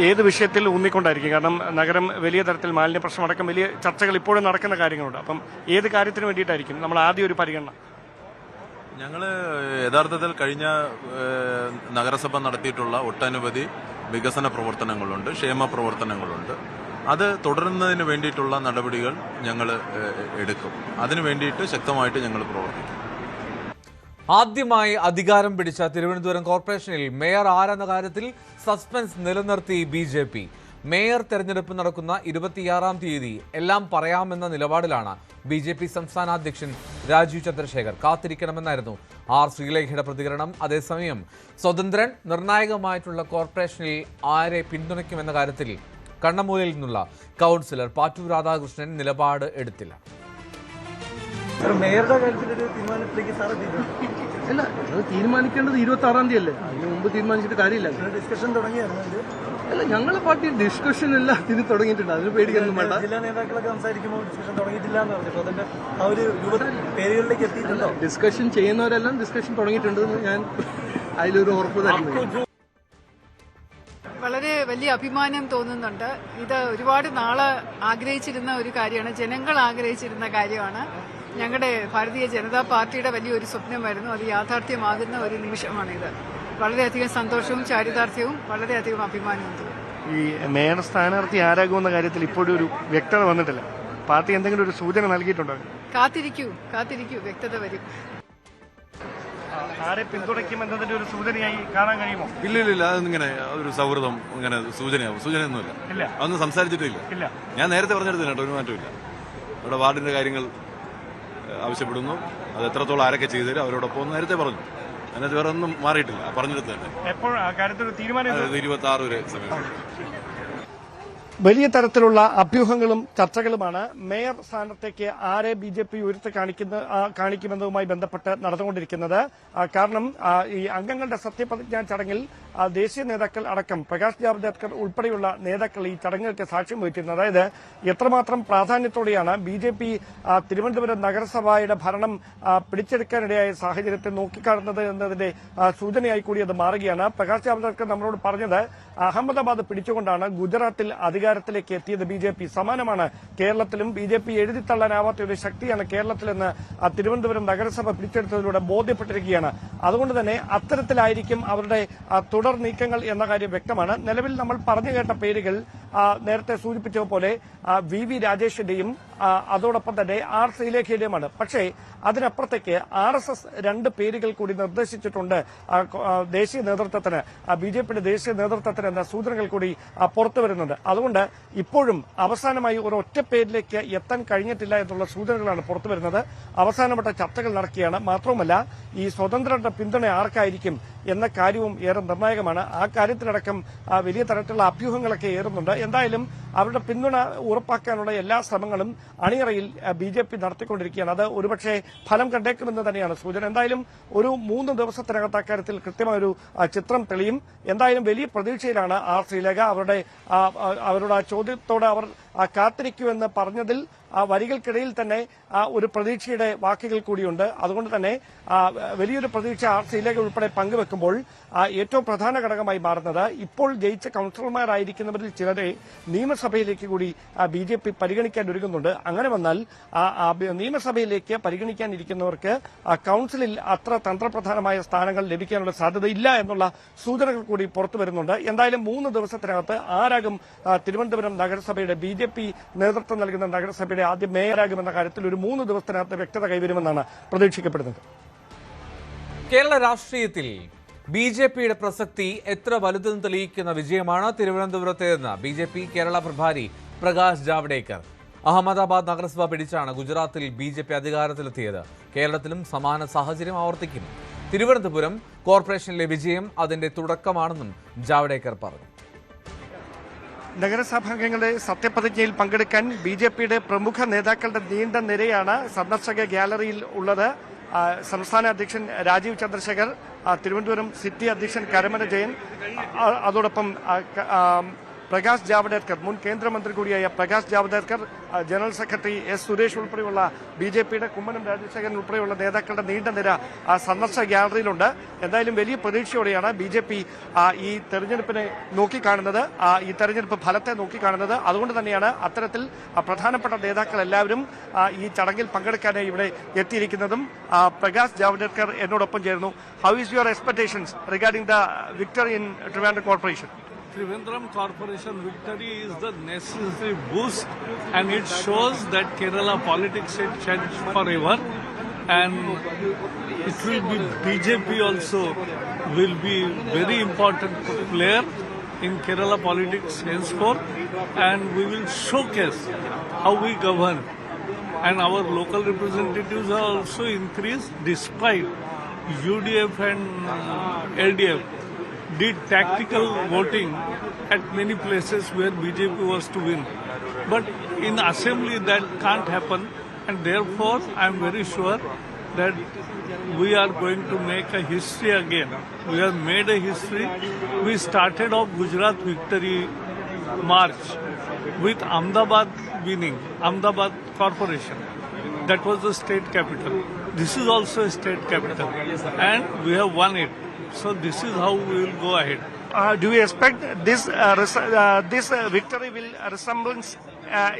ഏത് വിഷയത്തിൽ ഊന്നിക്കൊണ്ടായിരിക്കും? കാരണം നഗരം വലിയ തരത്തിൽ മാലിന്യ പ്രശ്നമടക്കം വലിയ ചർച്ചകൾ ഇപ്പോഴും നടക്കുന്ന കാര്യങ്ങളുണ്ട്. അപ്പം ഏത് കാര്യത്തിന് വേണ്ടിയിട്ടായിരിക്കും നമ്മൾ ആദ്യം ഒരു പരിഗണന? ഞങ്ങൾ യഥാർത്ഥത്തിൽ കഴിഞ്ഞ നഗരസഭ നടത്തിയിട്ടുള്ള ഒട്ടനവധി വികസന പ്രവർത്തനങ്ങളുണ്ട്, ക്ഷേമ പ്രവർത്തനങ്ങളുണ്ട്. അത് തുടരുന്നതിന് വേണ്ടിയിട്ടുള്ള നടപടികൾ ഞങ്ങൾ എടുക്കും. അതിനു വേണ്ടിയിട്ട് ശക്തമായിട്ട് ഞങ്ങൾ പ്രവർത്തിക്കും. ആദ്യമായി അധികാരം പിടിച്ച തിരുവനന്തപുരം കോർപ്പറേഷനിൽ മേയർ ആരെന്ന കാര്യത്തിൽ സസ്പെൻസ് നിലനിർത്തി BJP. മേയർ തെരഞ്ഞെടുപ്പ് നടക്കുന്ന 26-ാം തീയതി എല്ലാം പറയാമെന്ന നിലപാടിലാണ് BJP സംസ്ഥാന അധ്യക്ഷൻ രാജീവ് ചന്ദ്രശേഖർ. കാത്തിരിക്കണമെന്നായിരുന്നു R. ശ്രീലേഖയുടെ പ്രതികരണം. അതേസമയം സ്വതന്ത്രൻ നിർണായകമായിട്ടുള്ള കോർപ്പറേഷനിൽ ആരെ പിന്തുണയ്ക്കുമെന്ന കാര്യത്തിൽ കണ്ണമൂലയിൽ നിന്നുള്ള കൗൺസിലർ പാറ്റൂർ രാധാകൃഷ്ണൻ നിലപാട് എടുത്തില്ല. മേയറുടെ കാര്യത്തിൽ ഒരു തീരുമാനത്തിലേക്ക് അല്ല, അത് തീരുമാനിക്കേണ്ടത് 26-ാം തീയതി അല്ലേ? അതിന് മുമ്പ് തീരുമാനിച്ചിട്ട് കാര്യമില്ല. ഡിസ്കഷൻ തുടങ്ങിയായിരുന്നു. അല്ല, ഞങ്ങളെ പാർട്ടി ഡിസ്കഷൻ എല്ലാം ഇതിന് തുടങ്ങിയിട്ടുണ്ട്. അതിന് പേടിക്കൊന്നും വേണ്ട. ജില്ലാ നേതാക്കളൊക്കെ സംസാരിക്കുമ്പോൾ ഡിസ്കഷൻ തുടങ്ങിയിട്ടില്ല എന്ന് പറഞ്ഞു. അതിന്റെ ആ ഒരു പേരുകളിലേക്ക് എത്തിയിട്ടുണ്ടോ? ഡിസ്കഷൻ ചെയ്യുന്നവരെല്ലാം ഡിസ്കഷൻ തുടങ്ങിയിട്ടുണ്ടെന്ന് ഞാൻ അതിലൊരു ഉറപ്പ് തരുന്നു. വളരെ വലിയ അഭിമാനം തോന്നുന്നുണ്ട്. ഇത് ഒരുപാട് നാളെ ആഗ്രഹിച്ചിരുന്ന ഒരു കാര്യമാണ്, ജനങ്ങൾ ആഗ്രഹിച്ചിരുന്ന കാര്യമാണ്. ഞങ്ങളുടെ ഭാരതീയ ജനതാ പാർട്ടിയുടെ വലിയൊരു സ്വപ്നമായിരുന്നു. അത് യാഥാർത്ഥ്യമാകുന്ന ഒരു നിമിഷമാണിത്. വളരെയധികം സന്തോഷവും ചാരിതാർത്ഥ്യവും വളരെയധികം അഭിമാനവും തോന്നുന്നു. ഈ മേയർ സ്ഥാനാർത്ഥി ആരാകുമെന്ന കാര്യത്തിൽ ഇപ്പോഴും ഒരു വ്യക്തത വന്നിട്ടില്ല. പാർട്ടി എന്തെങ്കിലും ഒരു സൂചന നൽകിയിട്ടുണ്ടോ? കാത്തിരിക്കൂ, വ്യക്തത വരും. ആരെ പിന്തുണയ്ക്കും എന്നതിന്റെ ഒരു സൂചനയായി കാണാൻ കഴിയുമോ? ഇല്ല, അതിങ്ങനെ ഒരു സൗഹൃദം ഇങ്ങനെ സൂചനയൊന്നുമില്ല. അതൊന്നും സംസാരിച്ചിട്ടില്ല. ഞാൻ നേരത്തെ പറഞ്ഞെടുത്തില്ല കേട്ടോ, ഒരു മാറ്റമില്ല. അവിടെ വാർഡിന്റെ കാര്യങ്ങൾ ആവശ്യപ്പെടുന്നു, അത് എത്രത്തോളം ആരൊക്കെ ചെയ്തു തരും അവരോടൊപ്പം നേരത്തെ പറഞ്ഞു. അതിനകത്ത് വേറെ ഒന്നും മാറിയിട്ടില്ല, പറഞ്ഞെടുത്ത് തന്നെ. എപ്പോൾ കാര്യത്തിൽ തീരുമാനം? 26 വരെ സമയം. വലിയ തരത്തിലുള്ള അഭ്യൂഹങ്ങളും ചർച്ചകളുമാണ് മേയർ സ്ഥാനത്തേക്ക് ആരെ BJP ഉയർത്തി കാണിക്കുമെന്നതുമായി ബന്ധപ്പെട്ട് നടന്നുകൊണ്ടിരിക്കുന്നത്. കാരണം ഈ അംഗങ്ങളുടെ സത്യപ്രതിജ്ഞാ ചടങ്ങിൽ ദേശീയ നേതാക്കൾ അടക്കം പ്രകാശ് ജാവ്ദേക്കർ ഉൾപ്പെടെയുള്ള നേതാക്കൾ ഈ ചടങ്ങുകൾക്ക് സാക്ഷ്യം വഹിച്ചിരുന്നത്. അതായത് എത്രമാത്രം പ്രാധാന്യത്തോടെയാണ് BJP തിരുവനന്തപുരം നഗരസഭയുടെ ഭരണം പിടിച്ചെടുക്കാനിടയായ സാഹചര്യത്തെ നോക്കിക്കാണുന്നത് എന്നതിന്റെ സൂചനയായി കൂടി അത് മാറുകയാണ്. പ്രകാശ് ജാവ്ദേക്കർ നമ്മളോട് പറഞ്ഞത് അഹമ്മദാബാദ് പിടിച്ചുകൊണ്ടാണ് ഗുജറാത്തിൽ അധികാരത്തിലേക്ക് എത്തിയത് BJP. സമാനമാണ് കേരളത്തിലും BJP എഴുതിത്തള്ളാനാവാത്ത ഒരു ശക്തിയാണ് കേരളത്തിലെന്ന് തിരുവനന്തപുരം നഗരസഭ പിടിച്ചെടുത്തതിലൂടെ ബോധ്യപ്പെട്ടിരിക്കുകയാണ്. അതുകൊണ്ട് തന്നെ അത്തരത്തിലായിരിക്കും അവരുടെ തുടർ നീക്കങ്ങൾ എന്ന കാര്യം വ്യക്തമാണ്. നിലവിൽ നമ്മൾ പറഞ്ഞു കേട്ട പേരുകൾ നേരത്തെ സൂചിപ്പിച്ചതുപോലെ VV രാജേഷിന്റെയും അതോടൊപ്പം തന്നെ R ശ്രീലേഖയുടെയുമാണ്. പക്ഷേ അതിനപ്പുറത്തേക്ക് RSS 2 പേരുകൾ കൂടി നിർദ്ദേശിച്ചിട്ടുണ്ട് ദേശീയ നേതൃത്വത്തിന്, BJPയുടെ ദേശീയ നേതൃത്വത്തിന് എന്ന സൂചനകൾ കൂടി പുറത്തു വരുന്നുണ്ട്. അതുകൊണ്ട് ഇപ്പോഴും അവസാനമായി ഒരു ഒറ്റ പേരിലേക്ക് എത്താൻ കഴിഞ്ഞിട്ടില്ല എന്നുള്ള സൂചനകളാണ് പുറത്തു വരുന്നത്. അവസാനപ്പെട്ട ചർച്ചകൾ നടക്കുകയാണ്. മാത്രവുമല്ല ഈ സ്വതന്ത്രരുടെ പിന്തുണ ആർക്കായിരിക്കും എന്ന കാര്യവും ഏറെ നിർണായകമാണ്. ആ കാര്യത്തിലടക്കം വലിയ തരത്തിലുള്ള അഭ്യൂഹങ്ങളൊക്കെ ഏറുന്നുണ്ട്. എന്തായാലും അവരുടെ പിന്തുണ ഉറപ്പാക്കാനുള്ള എല്ലാ ശ്രമങ്ങളും അണിയറയിൽ BJP നടത്തിക്കൊണ്ടിരിക്കുകയാണ്. അത് ഒരുപക്ഷെ ഫലം കണ്ടേക്കുമെന്ന് തന്നെയാണ് സൂചന. എന്തായാലും ഒരു 3 ദിവസത്തിനകത്ത് അക്കാര്യത്തിൽ കൃത്യമായൊരു ചിത്രം തെളിയും. എന്തായാലും വലിയ പ്രതീക്ഷയിലാണ് R ശ്രീലേഖ. അവരുടെ ആ ചോദ്യത്തോട് അവർ കാത്തിരിക്കുമെന്ന് പറഞ്ഞതിൽ വരികൾക്കിടയിൽ തന്നെ ഒരു പ്രതീക്ഷയുടെ വാക്കുകൾ കൂടിയുണ്ട്. അതുകൊണ്ട് തന്നെ വലിയൊരു പ്രതീക്ഷ R ശ്രീലേഖ ഉൾപ്പെടെ പങ്കുവെക്കുമ്പോൾ ഏറ്റവും പ്രധാന ഘടകമായി മാറുന്നത് ഇപ്പോൾ ജയിച്ച കൌൺസിലർമാരായിരിക്കുന്നവരിൽ ചിലരെ നിയമസഭയിലേക്ക് കൂടി BJP പരിഗണിക്കാൻ ഒരുങ്ങുന്നുണ്ട്. അങ്ങനെ വന്നാൽ നിയമസഭയിലേക്ക് പരിഗണിക്കാനിരിക്കുന്നവർക്ക് കൌൺസിലിൽ അത്ര തന്ത്രപ്രധാനമായ സ്ഥാനങ്ങൾ ലഭിക്കാനുള്ള സാധ്യതയില്ല എന്നുള്ള സൂചനകൾ കൂടി പുറത്തു വരുന്നുണ്ട്. എന്തായാലും 3 ദിവസത്തിനകത്ത് ആരാകും തിരുവനന്തപുരം നഗരസഭയുടെ BJP നേതൃത്വം നൽകുന്ന നഗരസഭയുടെ ആദ്യ മേയറാകുമെന്ന കാര്യത്തിൽ ഒരു 3 ദിവസത്തിനകത്ത് വ്യക്തത കൈവരുമെന്നാണ് പ്രതീക്ഷിക്കപ്പെടുന്നത്. കേരള രാഷ്ട്രീയത്തിൽ BJPയുടെ പ്രസക്തി എത്ര വലുതെന്ന് തെളിയിക്കുന്ന വിജയമാണ് തിരുവനന്തപുരത്തേതെന്ന് BJP കേരള പ്രഭാരി പ്രകാശ് ജാവ്ദേക്കർ. അഹമ്മദാബാദ് നഗരസഭ പിടിച്ചാണ് ഗുജറാത്തിൽ BJP അധികാരത്തിലെത്തിയത്. കേരളത്തിലും സമാന സാഹചര്യം ആവർത്തിക്കും. തിരുവനന്തപുരം കോർപ്പറേഷനിലെ വിജയം അതിന്റെ തുടക്കമാണെന്നും ജാവ്ദേക്കർ പറഞ്ഞു. നഗരസഭാംഗങ്ങളുടെ സത്യപ്രതിജ്ഞയിൽ പങ്കെടുക്കാൻ BJPയുടെ പ്രമുഖ നേതാക്കളുടെ നീണ്ട നിരയാണ് സന്ദർശക ഗ്യാലറിയിൽ ഉള്ളത്. സംസ്ഥാന അധ്യക്ഷൻ രാജീവ് ചന്ദ്രശേഖർ, തിരുവനന്തപുരം സിറ്റി അധ്യക്ഷൻ കരമന ജയൻ, അതോടൊപ്പം പ്രകാശ് ജാവ്ദേക്കർ, മുൻ കേന്ദ്രമന്ത്രി കൂടിയായ Prakash Javadekar, general secretary S Suresh ഉൾപ്പെടെയുള്ള BJPയുടെ കുമ്മനം രാജശേഖരൻ ഉൾപ്പെടെയുള്ള നേതാക്കളുടെ നീണ്ട നിര സന്ദർശക ഗ്യാലറിയിലുണ്ട്. എന്തായാലും വലിയ പ്രതീക്ഷയോടെയാണ് BJP ഈ തെരഞ്ഞെടുപ്പിനെ നോക്കിക്കാണുന്നത്, ഈ തെരഞ്ഞെടുപ്പ് ഫലത്തെ നോക്കിക്കാണുന്നത്. അതുകൊണ്ട് തന്നെയാണ് അത്തരത്തിൽ പ്രധാനപ്പെട്ട നേതാക്കൾ എല്ലാവരും ഈ ചടങ്ങിൽ പങ്കെടുക്കാനായി ഇവിടെ എത്തിയിരിക്കുന്നതും. പ്രകാശ് ജാവ്ദേക്കർ എന്നോടൊപ്പം ചേർന്നു. How is your expectations regarding the victory in Trivandrum corporation? Trivandrum Corporation victory is the necessary boost, and it shows that Kerala politics has changed forever, and it will be BJP also will be very important player in Kerala politics henceforth, and we will showcase how we govern, and our local representatives are also increased despite UDF and LDF did tactical voting at many places where BJP was to win. But in assembly that can't happen, and therefore I am very sure that we are going to make a history again. We have made a history. We started off Gujarat victory march with Ahmedabad winning, Ahmedabad Corporation. That was the state capital. This is also a state capital, and we have won it. So this is how we will go ahead. Do you expect this victory will resemblance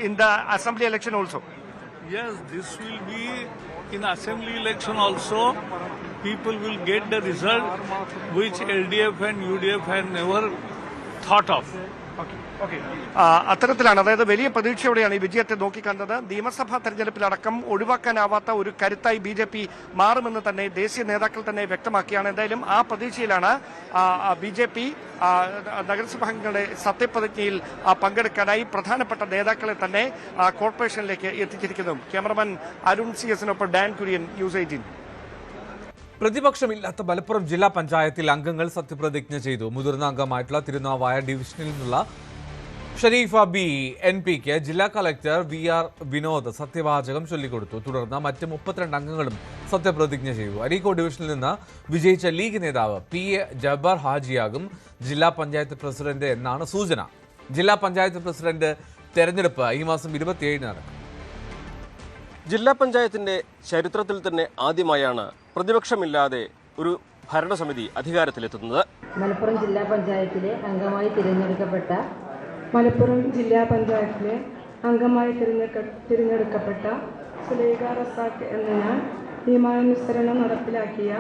in the assembly election also? Yes, this will be in assembly election also. People will get the result which LDF and UDF had never thought of. അത്തരത്തിലാണ്, അതായത് വലിയ പ്രതീക്ഷയോടെയാണ് ഈ വിജയത്തെ നോക്കിക്കാണുന്നത്. നിയമസഭാ തെരഞ്ഞെടുപ്പിലടക്കം ഒഴിവാക്കാനാവാത്ത ഒരു കരുത്തായി BJP മാറുമെന്ന് തന്നെ ദേശീയ നേതാക്കൾ തന്നെ വ്യക്തമാക്കിയാണ്. എന്തായാലും ആ പ്രതീക്ഷയിലാണ് BJP നഗരസഭാംഗങ്ങളുടെ സത്യപ്രതിജ്ഞയിൽ പങ്കെടുക്കാനായി പ്രധാനപ്പെട്ട നേതാക്കളെ തന്നെ കോർപ്പറേഷനിലേക്ക് എത്തിച്ചിരിക്കുന്നു. ക്യാമറമാൻ അരുൺ CS-നൊപ്പം ഡാൻ കുര്യൻ, ന്യൂസ് 18. പ്രതിപക്ഷമില്ലാത്ത മലപ്പുറം ജില്ലാ പഞ്ചായത്തിൽ അംഗങ്ങൾ സത്യപ്രതിജ്ഞ ചെയ്തു. മുതിർന്ന അംഗമായിട്ടുള്ള തിരുനാവായ ഡിവിഷനിൽ നിന്നുള്ള ഷരീഫ ബി NPക്ക് ജില്ലാ കളക്ടർ VR വിനോദ് സത്യവാചകം ചൊല്ലിക്കൊടുത്തു. തുടർന്ന് മറ്റ് 32 അംഗങ്ങളും സത്യപ്രതിജ്ഞ ചെയ്തു. അരീക്കോട് ഡിവിഷനിൽ നിന്ന് വിജയിച്ച ലീഗ് നേതാവ് PA ജബ്ബാർ ഹാജിയാകും ജില്ലാ പഞ്ചായത്ത് പ്രസിഡന്റ് എന്നാണ് സൂചന. ജില്ലാ പഞ്ചായത്ത് പ്രസിഡന്റ് തെരഞ്ഞെടുപ്പ് ഈ മാസം 27-ന് നടക്കും. ജില്ലാ പഞ്ചായത്തിന്റെ ചരിത്രത്തിൽ തന്നെ ആദ്യമായാണ് പ്രതിപക്ഷമില്ലാതെ ഒരു ഭരണസമിതി അധികാരത്തിലെത്തുന്നത്. മലപ്പുറം ജില്ലാ പഞ്ചായത്തിലെ അംഗമായി തിരഞ്ഞെടുക്കപ്പെട്ട സുലൈഖ റസാഖ് എന്ന ഞാൻ നിയമാനുസരണം നടപ്പിലാക്കിയ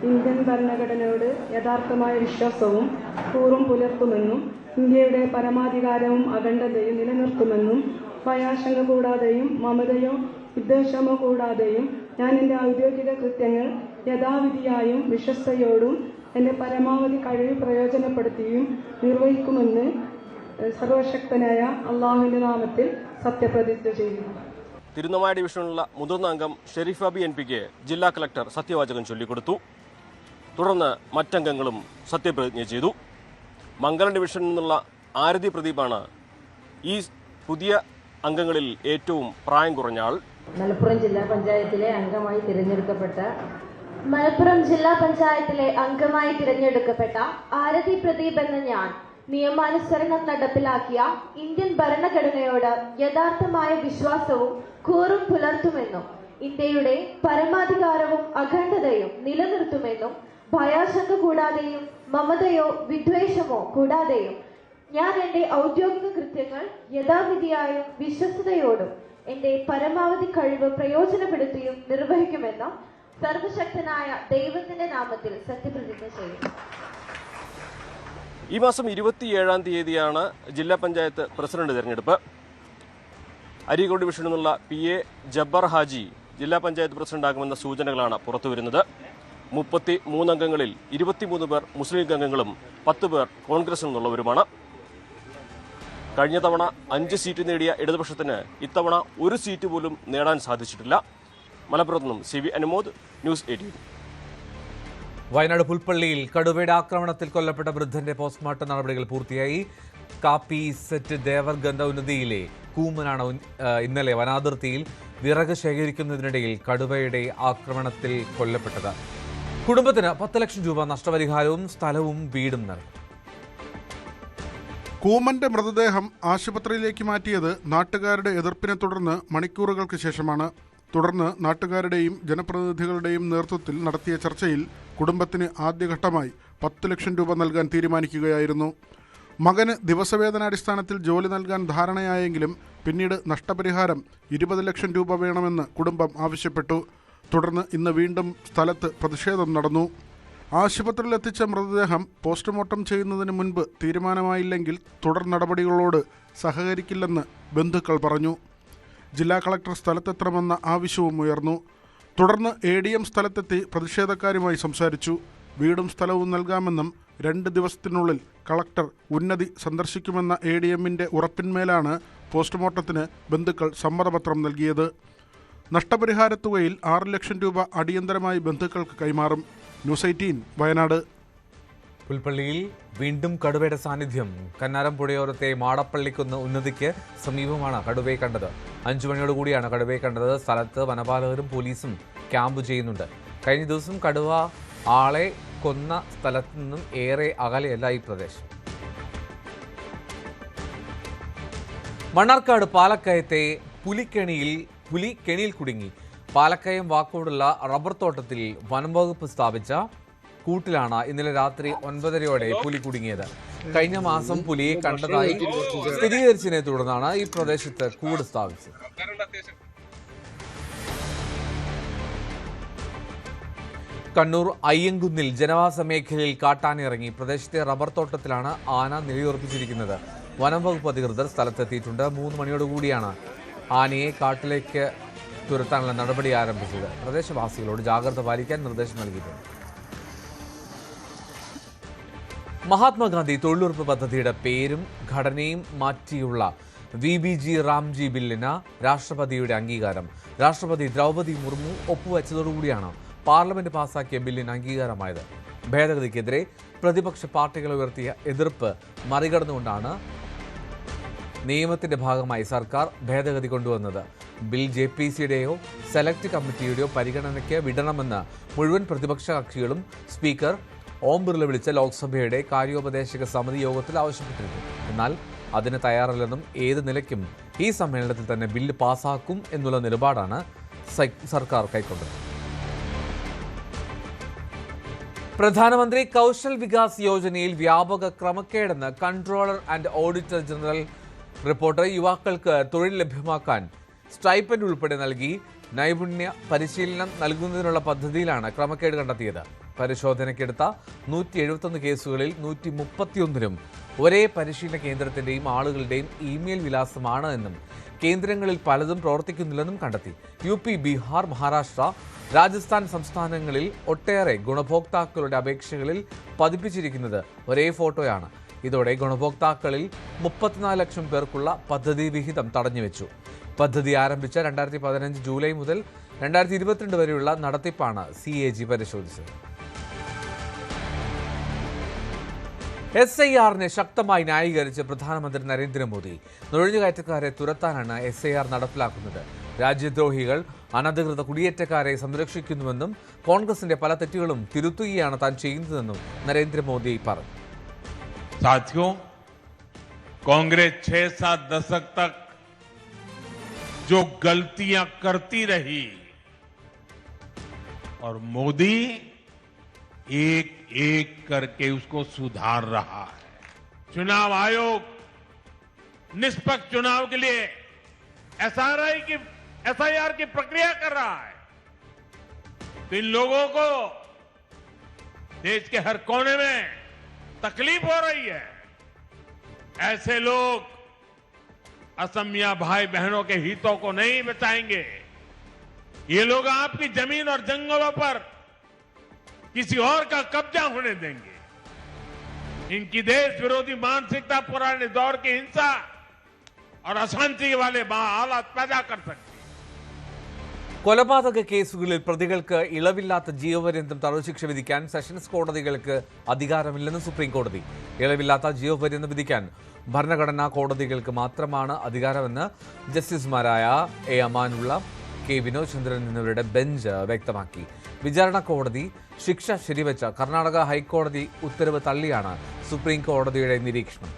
ഇന്ത്യൻ ഭരണഘടനയോട് യഥാർത്ഥമായ വിശ്വാസവും കൂറും പുലർത്തുമെന്നും ഇന്ത്യയുടെ പരമാധികാരവും അഖണ്ഡതയും നിലനിർത്തുമെന്നും ഭയാശങ്ക കൂടാതെയും മമതയോ വിദ്വേഷമോ കൂടാതെയും ഞാൻ എൻ്റെ ഔദ്യോഗിക കൃത്യങ്ങൾ യഥാവിധിയായും വിശ്വസ്തയോടും എൻ്റെ പരമാവധി കഴിവ് പ്രയോജനപ്പെടുത്തിയും നിർവഹിക്കുമെന്ന് സർവശക്തനായ അള്ളാഹുവിന്റെ നാമത്തിൽ സത്യപ്രതിജ്ഞ ചെയ്യുന്നു. തിരുനവായ ഡിവിഷനിലുള്ള മുതിർന്ന അംഗം ഷെരീഫ ബി NPക്ക് ജില്ലാ കളക്ടർ സത്യവാചകം ചൊല്ലിക്കൊടുത്തു. തുടർന്ന് മറ്റംഗങ്ങളും സത്യപ്രതിജ്ഞ ചെയ്തു. മംഗലം ഡിവിഷനിൽ നിന്നുള്ള ആരതി പ്രദീപാണ് ഈ പുതിയ അംഗങ്ങളിൽ ഏറ്റവും പ്രായം കുറഞ്ഞ ആൾ. മലപ്പുറം ജില്ലാ പഞ്ചായത്തിലെ അംഗമായി തിരഞ്ഞെടുക്കപ്പെട്ട ആരതി പ്രദീപ് എന്ന ഞാൻ നിയമാനുസരണം നടപ്പിലാക്കിയ ഇന്ത്യൻ ഭരണഘടനയോട് യഥാർത്ഥമായ വിശ്വാസവും കൂറും പുലർത്തുമെന്നും ഇന്ത്യയുടെ പരമാധികാരവും അഖണ്ഡതയും നിലനിർത്തുമെന്നും ഭയാശങ്ക കൂടാതെയും മമതയോ വിദ്വേഷമോ കൂടാതെയും ഞാൻ എൻ്റെ ഔദ്യോഗിക കൃത്യങ്ങൾ യഥാവിധിയായും വിശ്വസ്തയോടും എൻ്റെ പരമാവധി കഴിവ് പ്രയോജനപ്പെടുത്തിയും നിർവഹിക്കുമെന്ന് സർവശക്തനായ ദൈവത്തിന്റെ നാമത്തിൽ സത്യപ്രതിജ്ഞ ചെയ്യുന്നു. ഈ മാസം 27-ാം തീയതിയാണ് ജില്ലാ പഞ്ചായത്ത് പ്രസിഡന്റ് തെരഞ്ഞെടുപ്പ്. അരീക്കോട് ഡിവിഷനിൽ നിന്നുള്ള PA ജബ്ബാർ ഹാജി ജില്ലാ പഞ്ചായത്ത് പ്രസിഡന്റാകുമെന്ന സൂചനകളാണ് പുറത്തുവരുന്നത്. 33 അംഗങ്ങളിൽ 23 പേർ മുസ്ലിം ലീഗ് അംഗങ്ങളും 10 പേർ കോൺഗ്രസിൽ നിന്നുള്ളവരുമാണ്. കഴിഞ്ഞ തവണ 5 സീറ്റ് നേടിയ ഇടതുപക്ഷത്തിന് ഇത്തവണ 1 സീറ്റ് പോലും നേടാൻ സാധിച്ചിട്ടില്ല. മലപ്പുറത്ത് നിന്നും CV അനുമോദ്, ന്യൂസ് 18. വയനാട് പുൽപ്പള്ളിയിൽ കടുവയുടെ ആക്രമണത്തിൽ കൊല്ലപ്പെട്ട വൃദ്ധന്റെ പോസ്റ്റ്മോർട്ടം നടപടികൾ പൂർത്തിയായി. കാപ്പി സെറ്റ് ദേവർഗന്ധ ഉന്നതിയിലെ കൂമനാണ് ഇന്നലെ വനാതിർത്തിയിൽ വിറക് ശേഖരിക്കുന്നതിനിടയിൽ കടുവയുടെ ആക്രമണത്തിൽ കൊല്ലപ്പെട്ടത്. കുടുംബത്തിന് 10 ലക്ഷം രൂപ നഷ്ടപരിഹാരവും സ്ഥലവും വീടും നൽകും. കൂമന്റെ മൃതദേഹം ആശുപത്രിയിലേക്ക് മാറ്റിയത് നാട്ടുകാരുടെ എതിർപ്പിനെ തുടർന്ന് മണിക്കൂറുകൾക്ക് ശേഷമാണ്. തുടർന്ന് നാട്ടുകാരുടെയും ജനപ്രതിനിധികളുടെയും നേതൃത്വത്തിൽ നടത്തിയ ചർച്ചയിൽ കുടുംബത്തിന് ആദ്യഘട്ടമായി 10 ലക്ഷം രൂപ നൽകാൻ തീരുമാനിക്കുകയായിരുന്നു. മകന് ദിവസവേതനാടിസ്ഥാനത്തിൽ ജോലി നൽകാൻ ധാരണയായെങ്കിലും പിന്നീട് നഷ്ടപരിഹാരം 20 ലക്ഷം രൂപ വേണമെന്ന് കുടുംബം ആവശ്യപ്പെട്ടു. തുടർന്ന് ഇന്ന് വീണ്ടും സ്ഥലത്ത് പ്രതിഷേധം നടന്നു. ആശുപത്രിയിലെത്തിച്ച മൃതദേഹം പോസ്റ്റ്മോർട്ടം ചെയ്യുന്നതിന് മുൻപ് തീരുമാനമായില്ലെങ്കിൽ തുടർ നടപടികളോട് സഹകരിക്കില്ലെന്ന് ബന്ധുക്കൾ പറഞ്ഞു. ജില്ലാ കളക്ടർ സ്ഥലത്തെത്തണമെന്ന ആവശ്യവും ഉയർന്നു. തുടർന്ന് ADM സ്ഥലത്തെത്തി പ്രതിഷേധക്കാരുമായി സംസാരിച്ചു. വീടും സ്ഥലവും നൽകാമെന്നും 2 ദിവസത്തിനുള്ളിൽ കളക്ടർ ഉന്നതി സന്ദർശിക്കുമെന്ന ADMന്റെ ഉറപ്പിന്മേലാണ് പോസ്റ്റ്മോർട്ടത്തിന് ബന്ധുക്കൾ സമ്മതപത്രം നൽകിയത്. നഷ്ടപരിഹാരത്തുകയിൽ 6 ലക്ഷം രൂപ അടിയന്തരമായി ബന്ധുക്കൾക്ക് കൈമാറും. ന്യൂസ് 18 വയനാട്. പുൽപ്പള്ളിയിൽ വീണ്ടും കടുവയുടെ സാന്നിധ്യം. കന്നാരം പുഴയോരത്തെ മാടപ്പള്ളിക്കുന്ന് ഉന്നതിക്ക് സമീപമാണ് കടുവയെ കണ്ടത്. 5 മണിയോടുകൂടിയാണ് കടുവയെ കണ്ടത്. സ്ഥലത്ത് വനപാലകരും പോലീസും ക്യാമ്പ് ചെയ്യുന്നുണ്ട്. കഴിഞ്ഞ ദിവസം കടുവ ആളെ കൊന്ന സ്ഥലത്ത് നിന്നും ഏറെ അകലെയല്ല ഈ പ്രദേശം. മണ്ണാർക്കാട് പാലക്കയത്തെ പുലി കെണിയിൽ കുടുങ്ങി. പാലക്കയം വാക്കോടുള്ള റബ്ബർ തോട്ടത്തിൽ വനംവകുപ്പ് സ്ഥാപിച്ച കൂട്ടിലാണ് ഇന്നലെ രാത്രി 9:30 പുലി കുടുങ്ങിയത്. കഴിഞ്ഞ മാസം പുലിയെ കണ്ടതായി സ്ഥിരീകരിച്ചതിനെ തുടർന്നാണ് ഈ പ്രദേശത്ത് കൂട് സ്ഥാപിച്ചത്. കണ്ണൂർ അയ്യങ്കുന്നിൽ ജനവാസ മേഖലയിൽ കാട്ടാനിറങ്ങി. പ്രദേശത്തെ റബ്ബർ തോട്ടത്തിലാണ് ആന നിലയുറപ്പിച്ചിരിക്കുന്നത്. വനംവകുപ്പ് അധികൃതർ സ്ഥലത്തെത്തിയിട്ടുണ്ട്. 3 മണിയോടുകൂടിയാണ് ആനയെ കാട്ടിലേക്ക് തുരത്താനുള്ള നടപടി ആരംഭിച്ചത്. പ്രദേശവാസികളോട് ജാഗ്രത പാലിക്കാൻ നിർദ്ദേശം നൽകിയിട്ടുണ്ട്. മഹാത്മാഗാന്ധി തൊഴിലുറപ്പ് പദ്ധതിയുടെ പേരും ഘടനയും മാറ്റിയുള്ള VBG റാംജി ബില്ലിന് രാഷ്ട്രപതിയുടെ അംഗീകാരം. രാഷ്ട്രപതി ദ്രൗപദി മുർമു ഒപ്പുവെച്ചതോടുകൂടിയാണ് പാർലമെന്റ് പാസാക്കിയ ബില്ലിന് അംഗീകാരമായത്. ഭേദഗതിക്കെതിരെ പ്രതിപക്ഷ പാർട്ടികൾ ഉയർത്തിയ എതിർപ്പ് മറികടന്നുകൊണ്ടാണ് നിയമത്തിന്റെ ഭാഗമായി സർക്കാർ ഭേദഗതി കൊണ്ടുവന്നത്. ബിൽ JPCയുടെയോ സെലക്ട് കമ്മിറ്റിയുടെയോ പരിഗണനയ്ക്ക് വിടണമെന്ന് മുഴുവൻ പ്രതിപക്ഷ കക്ഷികളും സ്പീക്കർ ഓം ബിർള വിളിച്ച ലോക്സഭയുടെ കാര്യോപദേശക സമിതി യോഗത്തിൽ ആവശ്യപ്പെട്ടിരുന്നു. എന്നാൽ അതിന് തയ്യാറല്ലെന്നും ഏത് നിലയ്ക്കും ഈ സമ്മേളനത്തിൽ തന്നെ ബില്ല് പാസാക്കും എന്നുള്ള നിലപാടാണ് സർക്കാർ കൈക്കൊണ്ടത്. പ്രധാനമന്ത്രി കൗശൽ വികാസ് യോജനയിൽ വ്യാപക ക്രമക്കേടെന്ന് controller and auditor general report. യുവാക്കൾക്ക് തൊഴിൽ ലഭ്യമാക്കാൻ സ്റ്റൈപ്പൻഡ് ഉൾപ്പെടെ നൽകി നൈപുണ്യ പരിശീലനം നൽകുന്നതിനുള്ള പദ്ധതിയിലാണ് ക്രമക്കേട് കണ്ടെത്തിയത്. പരിശോധനയ്ക്കെടുത്ത 171 കേസുകളിൽ 131ലും ഒരേ പരിശീലന കേന്ദ്രത്തിന്റെയും ആളുകളുടെയും ഇമെയിൽ വിലാസമാണ് എന്നും കേന്ദ്രങ്ങളിൽ പലതും പ്രവർത്തിക്കുന്നില്ലെന്നും കണ്ടെത്തി. UP, ബീഹാർ, മഹാരാഷ്ട്ര, രാജസ്ഥാൻ സംസ്ഥാനങ്ങളിൽ ഒട്ടേറെ ഗുണഭോക്താക്കളുടെ അപേക്ഷകളിൽ പതിപ്പിച്ചിരിക്കുന്നത് ഒരേ ഫോട്ടോയാണ്. ഇതോടെ ഗുണഭോക്താക്കളിൽ 34 ലക്ഷം പേർക്കുള്ള പദ്ധതി വിഹിതം തടഞ്ഞുവെച്ചു. പദ്ധതി ആരംഭിച്ച 2015 ജൂലൈ മുതൽ 2022 വരെയുള്ള നടത്തിപ്പാണ് CAG പരിശോധിച്ചത്. SIRനെ ശക്തമായി ന്യായീകരിച്ച് പ്രധാനമന്ത്രി നരേന്ദ്രമോദി. നുഴഞ്ഞുകയറ്റക്കാരെ തുരത്താനാണ് SIR നടപ്പിലാക്കുന്നത്. രാജ്യദ്രോഹികൾ, അനധികൃത കുടിയേറ്റക്കാരെ സംരക്ഷിക്കുന്നുവെന്നും കോൺഗ്രസിന്റെ പല തെറ്റുകളും തിരുത്തുകയാണ് താൻ ചെയ്യുന്നതെന്നും നരേന്ദ്രമോദി പറഞ്ഞു. साथियों, कांग्रेस 6-7 दशक तक जो गलतियां करती रही और मोदी एक एक करके उसको सुधार रहा है. चुनाव आयोग निष्पक्ष चुनाव के लिए SIR की प्रक्रिया कर रहा है. तो इन लोगों को देश के हर कोने में तकलीफ हो रही है. ऐसे लोग असमिया भाई बहनों के हितों को नहीं बचाएंगे. ये लोग आपकी जमीन और जंगलों पर किसी और का कब्जा होने देंगे. इनकी देश विरोधी मानसिकता पुराने दौर की हिंसा और अशांति वाले हालात पैदा कर सकती. കൊലപാതക കേസുകളിൽ പ്രതികൾക്ക് ഇളവില്ലാത്ത ജീവപര്യന്തം തടവ് ശിക്ഷ വിധിക്കാൻ സെഷൻസ് കോടതികൾക്ക് അധികാരമില്ലെന്ന് സുപ്രീം കോടതി. ഇളവില്ലാത്ത ജീവപര്യന്തം വിധിക്കാൻ ഭരണഘടനാ കോടതികൾക്ക് മാത്രമാണ് അധികാരമെന്ന് ജസ്റ്റിസുമാരായ A. അമാനുള്ള, K. വിനോദ് ചന്ദ്രൻ എന്നിവരുടെ ബെഞ്ച് വ്യക്തമാക്കി. വിചാരണ കോടതി ശിക്ഷ ശരിവെച്ച കർണാടക ഹൈക്കോടതി ഉത്തരവ് തള്ളിയാണ് സുപ്രീം കോടതിയുടെ നിരീക്ഷണം.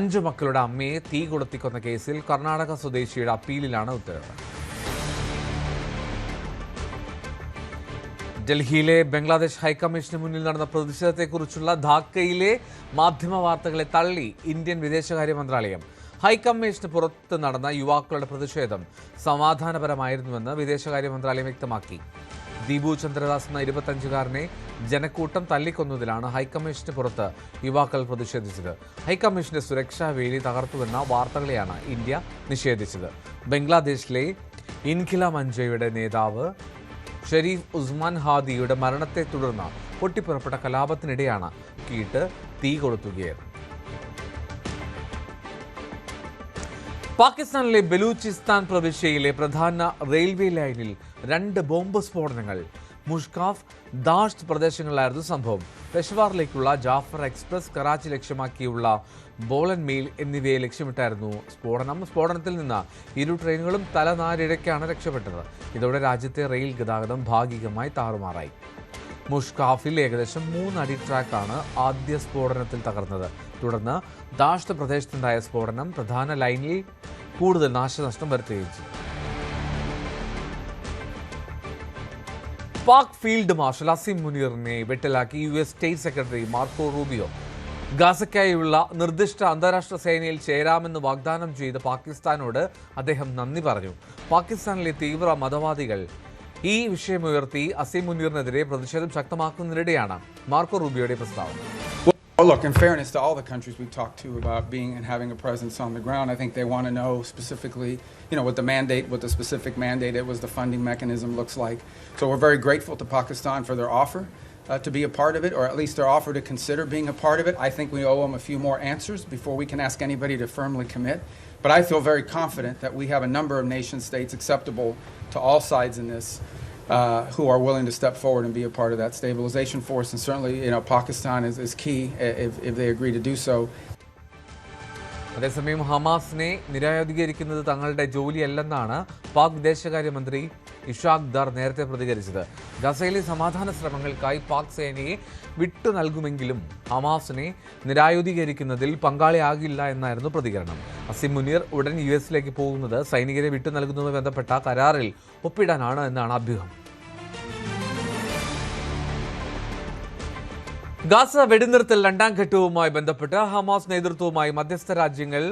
5 മക്കളുടെ അമ്മയെ തീ കൊളുത്തിക്കൊന്ന കേസിൽ കർണാടക സ്വദേശിയുടെ അപ്പീലിലാണ് ഉത്തരവ്. ഡൽഹിയിലെ ബംഗ്ലാദേശ് ഹൈക്കമ്മീഷന് മുന്നിൽ നടന്ന പ്രതിഷേധത്തെക്കുറിച്ചുള്ള ധാക്കയിലെ മാധ്യമ വാർത്തകളെ തള്ളി ഇന്ത്യൻ വിദേശകാര്യ മന്ത്രാലയം. ഹൈക്കമ്മീഷന് പുറത്ത് നടന്ന യുവാക്കളുടെ പ്രതിഷേധം സമാധാനപരമായിരുന്നുവെന്ന് വിദേശകാര്യ മന്ത്രാലയം വ്യക്തമാക്കി. ദീപു ചന്ദ്രദാസ് എന്ന 25-കാരനെ ജനക്കൂട്ടം തല്ലിക്കൊന്നതിലാണ് ഹൈക്കമ്മീഷന് പുറത്ത് യുവാക്കൾ പ്രതിഷേധിച്ചത്. ഹൈക്കമ്മീഷന്റെ സുരക്ഷാ വേലി തകർത്തുവെന്ന വാർത്തകളെയാണ് ഇന്ത്യ നിഷേധിച്ചത്. ബംഗ്ലാദേശിലെ ഇൻഖില മഞ്ചയുടെ നേതാവ് ഷെരീഫ് ഉസ്മാൻ ഹാദിയുടെ മരണത്തെ തുടർന്ന് പൊട്ടിപ്പുറപ്പെട്ട കലാപത്തിനിടെയാണ് കീട്ട് തീ കൊളുത്തുകയായിരുന്നു. പാകിസ്ഥാനിലെ ബലൂചിസ്ഥാൻ പ്രവിശ്യയിലെ പ്രധാന റെയിൽവേ ലൈനിൽ 2 ബോംബ് സ്ഫോടനങ്ങൾ. മുഷ്കാഫ്, ദാഷ്ത് പ്രദേശങ്ങളിലായിരുന്നു സംഭവം. പെഷവാറിലേക്കുള്ള Jafar express, Karachi ലക്ഷ്യമാക്കിയുള്ള Boland mail എന്നിവയെ ലക്ഷ്യമിട്ടായിരുന്നു സ്ഫോടനം. സ്ഫോടനത്തിൽ നിന്ന് 2 ട്രെയിനുകളും തലനാരിഴയ്ക്കാണ് രക്ഷപ്പെട്ടത്. ഇതോടെ രാജ്യത്തെ റെയിൽ ഗതാഗതം ഭാഗികമായി താറുമാറായി. മുഷ്കാഫിൽ ഏകദേശം 3 അടി ട്രാക്കാണ് ആദ്യ സ്ഫോടനത്തിൽ തകർന്നത്. തുടർന്ന് ദാഷ്ത് പ്രദേശത്തുണ്ടായ സ്ഫോടനം പ്രധാന ലൈനിൽ കൂടുതൽ നാശനഷ്ടം വരുത്തുകയും ചെയ്തു. പാക് ഫീൽഡ് മാർഷൽ അസീം മുനീറിനെ വെട്ടലാക്കി US state secretary Marco Rubio. ഗാസയ്ക്കായുള്ള നിർദ്ദിഷ്ട അന്താരാഷ്ട്ര സേനയിൽ ചേരാമെന്ന് വാഗ്ദാനം ചെയ്ത പാകിസ്ഥാനോട് അദ്ദേഹം നന്ദി പറഞ്ഞു. പാകിസ്ഥാനിലെ തീവ്ര മതവാദികൾ ഈ വിഷയമുയർത്തി അസീം മുനീറിനെതിരെ പ്രതിഷേധം ശക്തമാക്കുന്നതിനിടെയാണ് മാർക്കോ റൂബിയോയുടെ പ്രസ്താവന. Well, look, in fairness to all the countries we've talked to about being and having a presence on the ground, I think they want to know specifically, what the specific mandate, what the funding mechanism looks like. So we're very grateful to Pakistan for their offer to be a part of it, or at least their offer to consider being a part of it. I think we owe them a few more answers before we can ask anybody to firmly commit. But I feel very confident that we have a number of nation states acceptable to all sides in this who are willing to step forward and be a part of that stabilization force. And certainly, Pakistan is key if they agree to do so. അതേസമയം ഹമാസിനെ നിരായുധീകരിക്കുന്നത് തങ്ങളുടെ ജോലിയല്ലെന്നാണ് പാക് വിദേശകാര്യമന്ത്രി Ishaq there നേരത്തെ പ്രതികരിച്ചത്. ഗസയിലെ സമാധാന ശ്രമങ്ങൾക്കായി പാക് സേനയെ വിട്ടു നൽകുമെങ്കിലും ഹമാസിനെ നിരായുധീകരിക്കുന്നതിൽ പങ്കാളിയാകില്ല എന്നായിരുന്നു പ്രതികരണം. അസിം മുനീർ ഉടൻ യുഎസിലേക്ക് പോകുന്നത് സൈനികരെ വിട്ടു നൽകുന്നതുമായി ബന്ധപ്പെട്ട കരാറിൽ ഒപ്പിടാനാണ് എന്നാണ് അഭ്യൂഹം. ഗാസ വെടിനിർത്തൽ രണ്ടാം ഘട്ടവുമായി ബന്ധപ്പെട്ട് ഹമാസ് നേതൃത്വവുമായി മധ്യസ്ഥ രാജ്യങ്ങൾ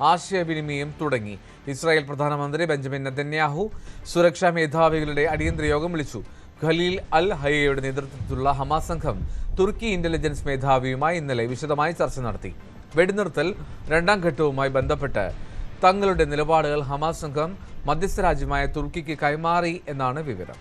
ആശയവിനിമയം തുടങ്ങി. ഇസ്രായേൽ പ്രധാനമന്ത്രി ബെഞ്ചമിൻ നെതന്യാഹു സുരക്ഷാ മേധാവികളുടെ അടിയന്തര യോഗം വിളിച്ചു. ഖലീൽ അൽ ഹയ്യയുടെ നേതൃത്വത്തിലുള്ള ഹമാസ് സംഘം തുർക്കി ഇന്റലിജൻസ് മേധാവിയുമായി ഇന്നലെ വിശദമായി ചർച്ച നടത്തി. വെടിനിർത്തൽ രണ്ടാം ഘട്ടവുമായി ബന്ധപ്പെട്ട് തങ്ങളുടെ നിലപാടുകൾ ഹമാസ് സംഘം മധ്യസ്ഥ രാജ്യമായ തുർക്കിക്ക് കൈമാറി എന്നാണ് വിവരം.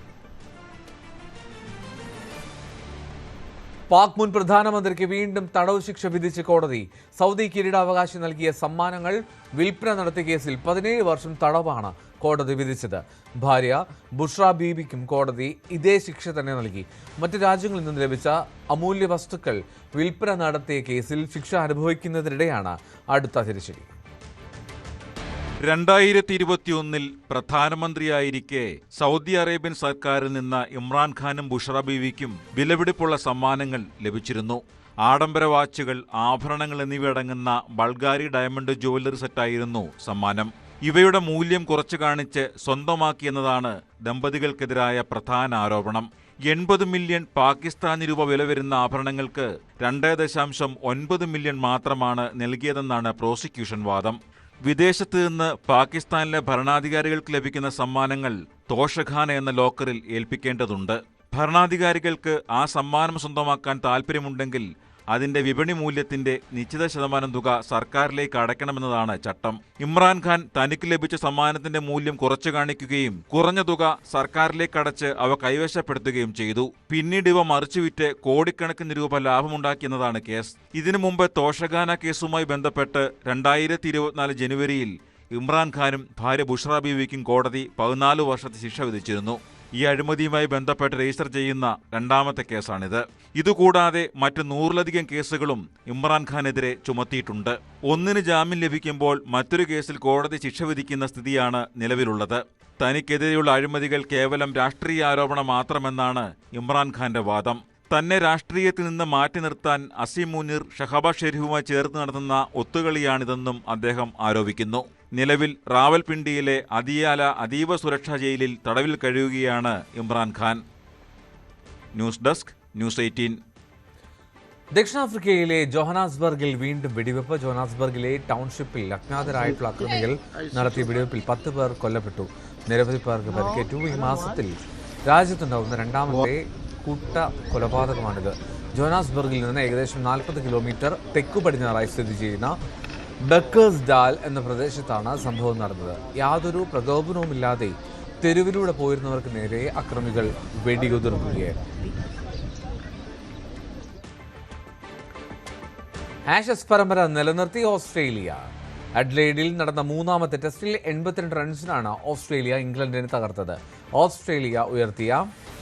പാക് മുൻ പ്രധാനമന്ത്രിക്ക് വീണ്ടും തടവ് ശിക്ഷ വിധിച്ച കോടതി. സൗദി കിരീടാവകാശി നൽകിയ സമ്മാനങ്ങൾ വിൽപ്പന നടത്തിയ കേസിൽ 17 വർഷം തടവാണ് കോടതി വിധിച്ചത്. ഭാര്യ ബുഷ്ര ബീബിക്കും കോടതി ഇതേ ശിക്ഷ തന്നെ നൽകി. മറ്റ് രാജ്യങ്ങളിൽ നിന്ന് ലഭിച്ച അമൂല്യ വസ്തുക്കൾ വിൽപ്പന നടത്തിയ കേസിൽ ശിക്ഷ അനുഭവിക്കുന്നതിനിടെയാണ് അടുത്ത തിരിച്ചടി. 2021 പ്രധാനമന്ത്രിയായിരിക്കെ സൗദി അറേബ്യൻ സർക്കാരിൽ നിന്ന് ഇമ്രാൻഖാനും ബുഷ്ര ബീവിക്കും വിലപിടിപ്പുള്ള സമ്മാനങ്ങൾ ലഭിച്ചിരുന്നു. ആഡംബര വാച്ചുകൾ, ആഭരണങ്ങൾ എന്നിവയടങ്ങുന്ന ബൾഗാരി ഡയമണ്ട് ജ്വല്ലറി സെറ്റായിരുന്നു സമ്മാനം. ഇവയുടെ മൂല്യം കുറച്ചു കാണിച്ച് സ്വന്തമാക്കിയെന്നതാണ് ദമ്പതികൾക്കെതിരായ പ്രധാന ആരോപണം. 80 മില്യൺ പാകിസ്ഥാനി രൂപ വില വരുന്ന ആഭരണങ്ങൾക്ക് 2.9 മില്യൺ മാത്രമാണ് നൽകിയതെന്നാണ് പ്രോസിക്യൂഷൻ വാദം. വിദേശത്ത് നിന്ന് പാകിസ്ഥാനിലെ ഭരണാധികാരികൾക്ക് ലഭിക്കുന്ന സമ്മാനങ്ങൾ തോഷഖാന എന്ന ലോക്കറിൽ ഏൽപ്പിക്കേണ്ടതുണ്ട്. ഭരണാധികാരികൾക്ക് ആ സമ്മാനം സ്വന്തമാക്കാൻ താൽപ്പര്യമുണ്ടെങ്കിൽ അതിന്റെ വിപണി മൂല്യത്തിന്റെ നിശ്ചിത ശതമാനം തുക സർക്കാരിലേക്ക് അടയ്ക്കണമെന്നതാണ് ചട്ടം. ഇമ്രാൻഖാൻ തനിക്ക് ലഭിച്ച സമ്മാനത്തിന്റെ മൂല്യം കുറച്ചു കാണിക്കുകയും കുറഞ്ഞ തുക സർക്കാരിലേക്ക് അടച്ച് അവ കൈവശപ്പെടുത്തുകയും ചെയ്തു. പിന്നീട് ഇവ മറിച്ചുവിറ്റ് കോടിക്കണക്കിന് രൂപ ലാഭമുണ്ടാക്കിയെന്നതാണ് കേസ്. ഇതിനു മുമ്പ് തോഷഖാന കേസുമായി ബന്ധപ്പെട്ട് 2024 ജനുവരിയിൽ ഇമ്രാൻഖാനും ഭാര്യ ബുഷ്ര ബീവിക്കും കോടതി 14 വർഷത്തെ ശിക്ഷ വിധിച്ചിരുന്നു. ഈ അഴിമതിയുമായി ബന്ധപ്പെട്ട് രജിസ്റ്റർ ചെയ്യുന്ന രണ്ടാമത്തെ കേസാണിത്. ഇതുകൂടാതെ മറ്റ് 100-ലധികം കേസുകളും ഇമ്രാൻഖാനെതിരെ ചുമത്തിയിട്ടുണ്ട്. ഒന്നിന് ജാമ്യം ലഭിക്കുമ്പോൾ മറ്റൊരു കേസിൽ കോടതി ശിക്ഷ വിധിക്കുന്ന സ്ഥിതിയാണ് നിലവിലുള്ളത്. തനിക്കെതിരെയുള്ള അഴിമതികൾ കേവലം രാഷ്ട്രീയ ആരോപണം മാത്രമെന്നാണ് ഇമ്രാൻഖാന്റെ വാദം. തന്നെ രാഷ്ട്രീയത്തിൽ നിന്ന് മാറ്റി നിർത്താൻ അസിം മുനീർ, ഷഹബാസ് ഷെരീഫുമായി ചേർത്ത് നടത്തുന്ന ഒത്തുകളിയാണിതെന്നും അദ്ദേഹം ആരോപിക്കുന്നു. നിലവിൽ റാവൽപിണ്ടിയിലെ അതിയാല അതീവ സുരക്ഷാ ജയിലിൽ തടവിൽ കഴിയുകയാണ് ഇമ്രാൻഖാൻ. News desk, news 18. ദക്ഷിണാഫ്രിക്കയിലെ ജോഹനാസ്ബർഗിൽ വീണ്ടും വെടിവെപ്പ്. ജോഹനാസ്ബർഗിലെ ടൗൺഷിപ്പിൽ അജ്ഞാതരായിട്ടുള്ള അക്രമികൾ നടത്തിയ വെടിവെപ്പിൽ 10 പേർ കൊല്ലപ്പെട്ടു. നിരവധി പേർക്ക് പരിക്കേറ്റു. ഈ മാസത്തിൽ രാജ്യത്തുണ്ടാവുന്ന രണ്ടാമത്തെ കൂട്ട കൊലപാതകമാണിത്. ജോഹനാസ്ബർഗിൽ നിന്ന് ഏകദേശം 40 കിലോമീറ്റർ തെക്കു പടിഞ്ഞാറായി സ്ഥിതി ചെയ്യുന്ന ബക്കേഴ്സ് ഡാൽ എന്ന പ്രദേശത്താണ് സംഭവം നടന്നത്. യാതൊരു പ്രകോപനവുമില്ലാതെ തെരുവിലൂടെ പോയിരുന്നവർക്ക് നേരെ അക്രമികൾ വെടിയുതിർക്കുകയായിരുന്നു. ആഷസ് പരമ്പര നിലനിർത്തി ഓസ്ട്രേലിയ. അഡ്ലെയ്ഡിൽ നടന്ന മൂന്നാമത്തെ ടെസ്റ്റിൽ 82 റൺസിനാണ് ഓസ്ട്രേലിയ ഇംഗ്ലണ്ടിനെ തകർത്തത്. ഓസ്ട്രേലിയ ഉയർത്തിയ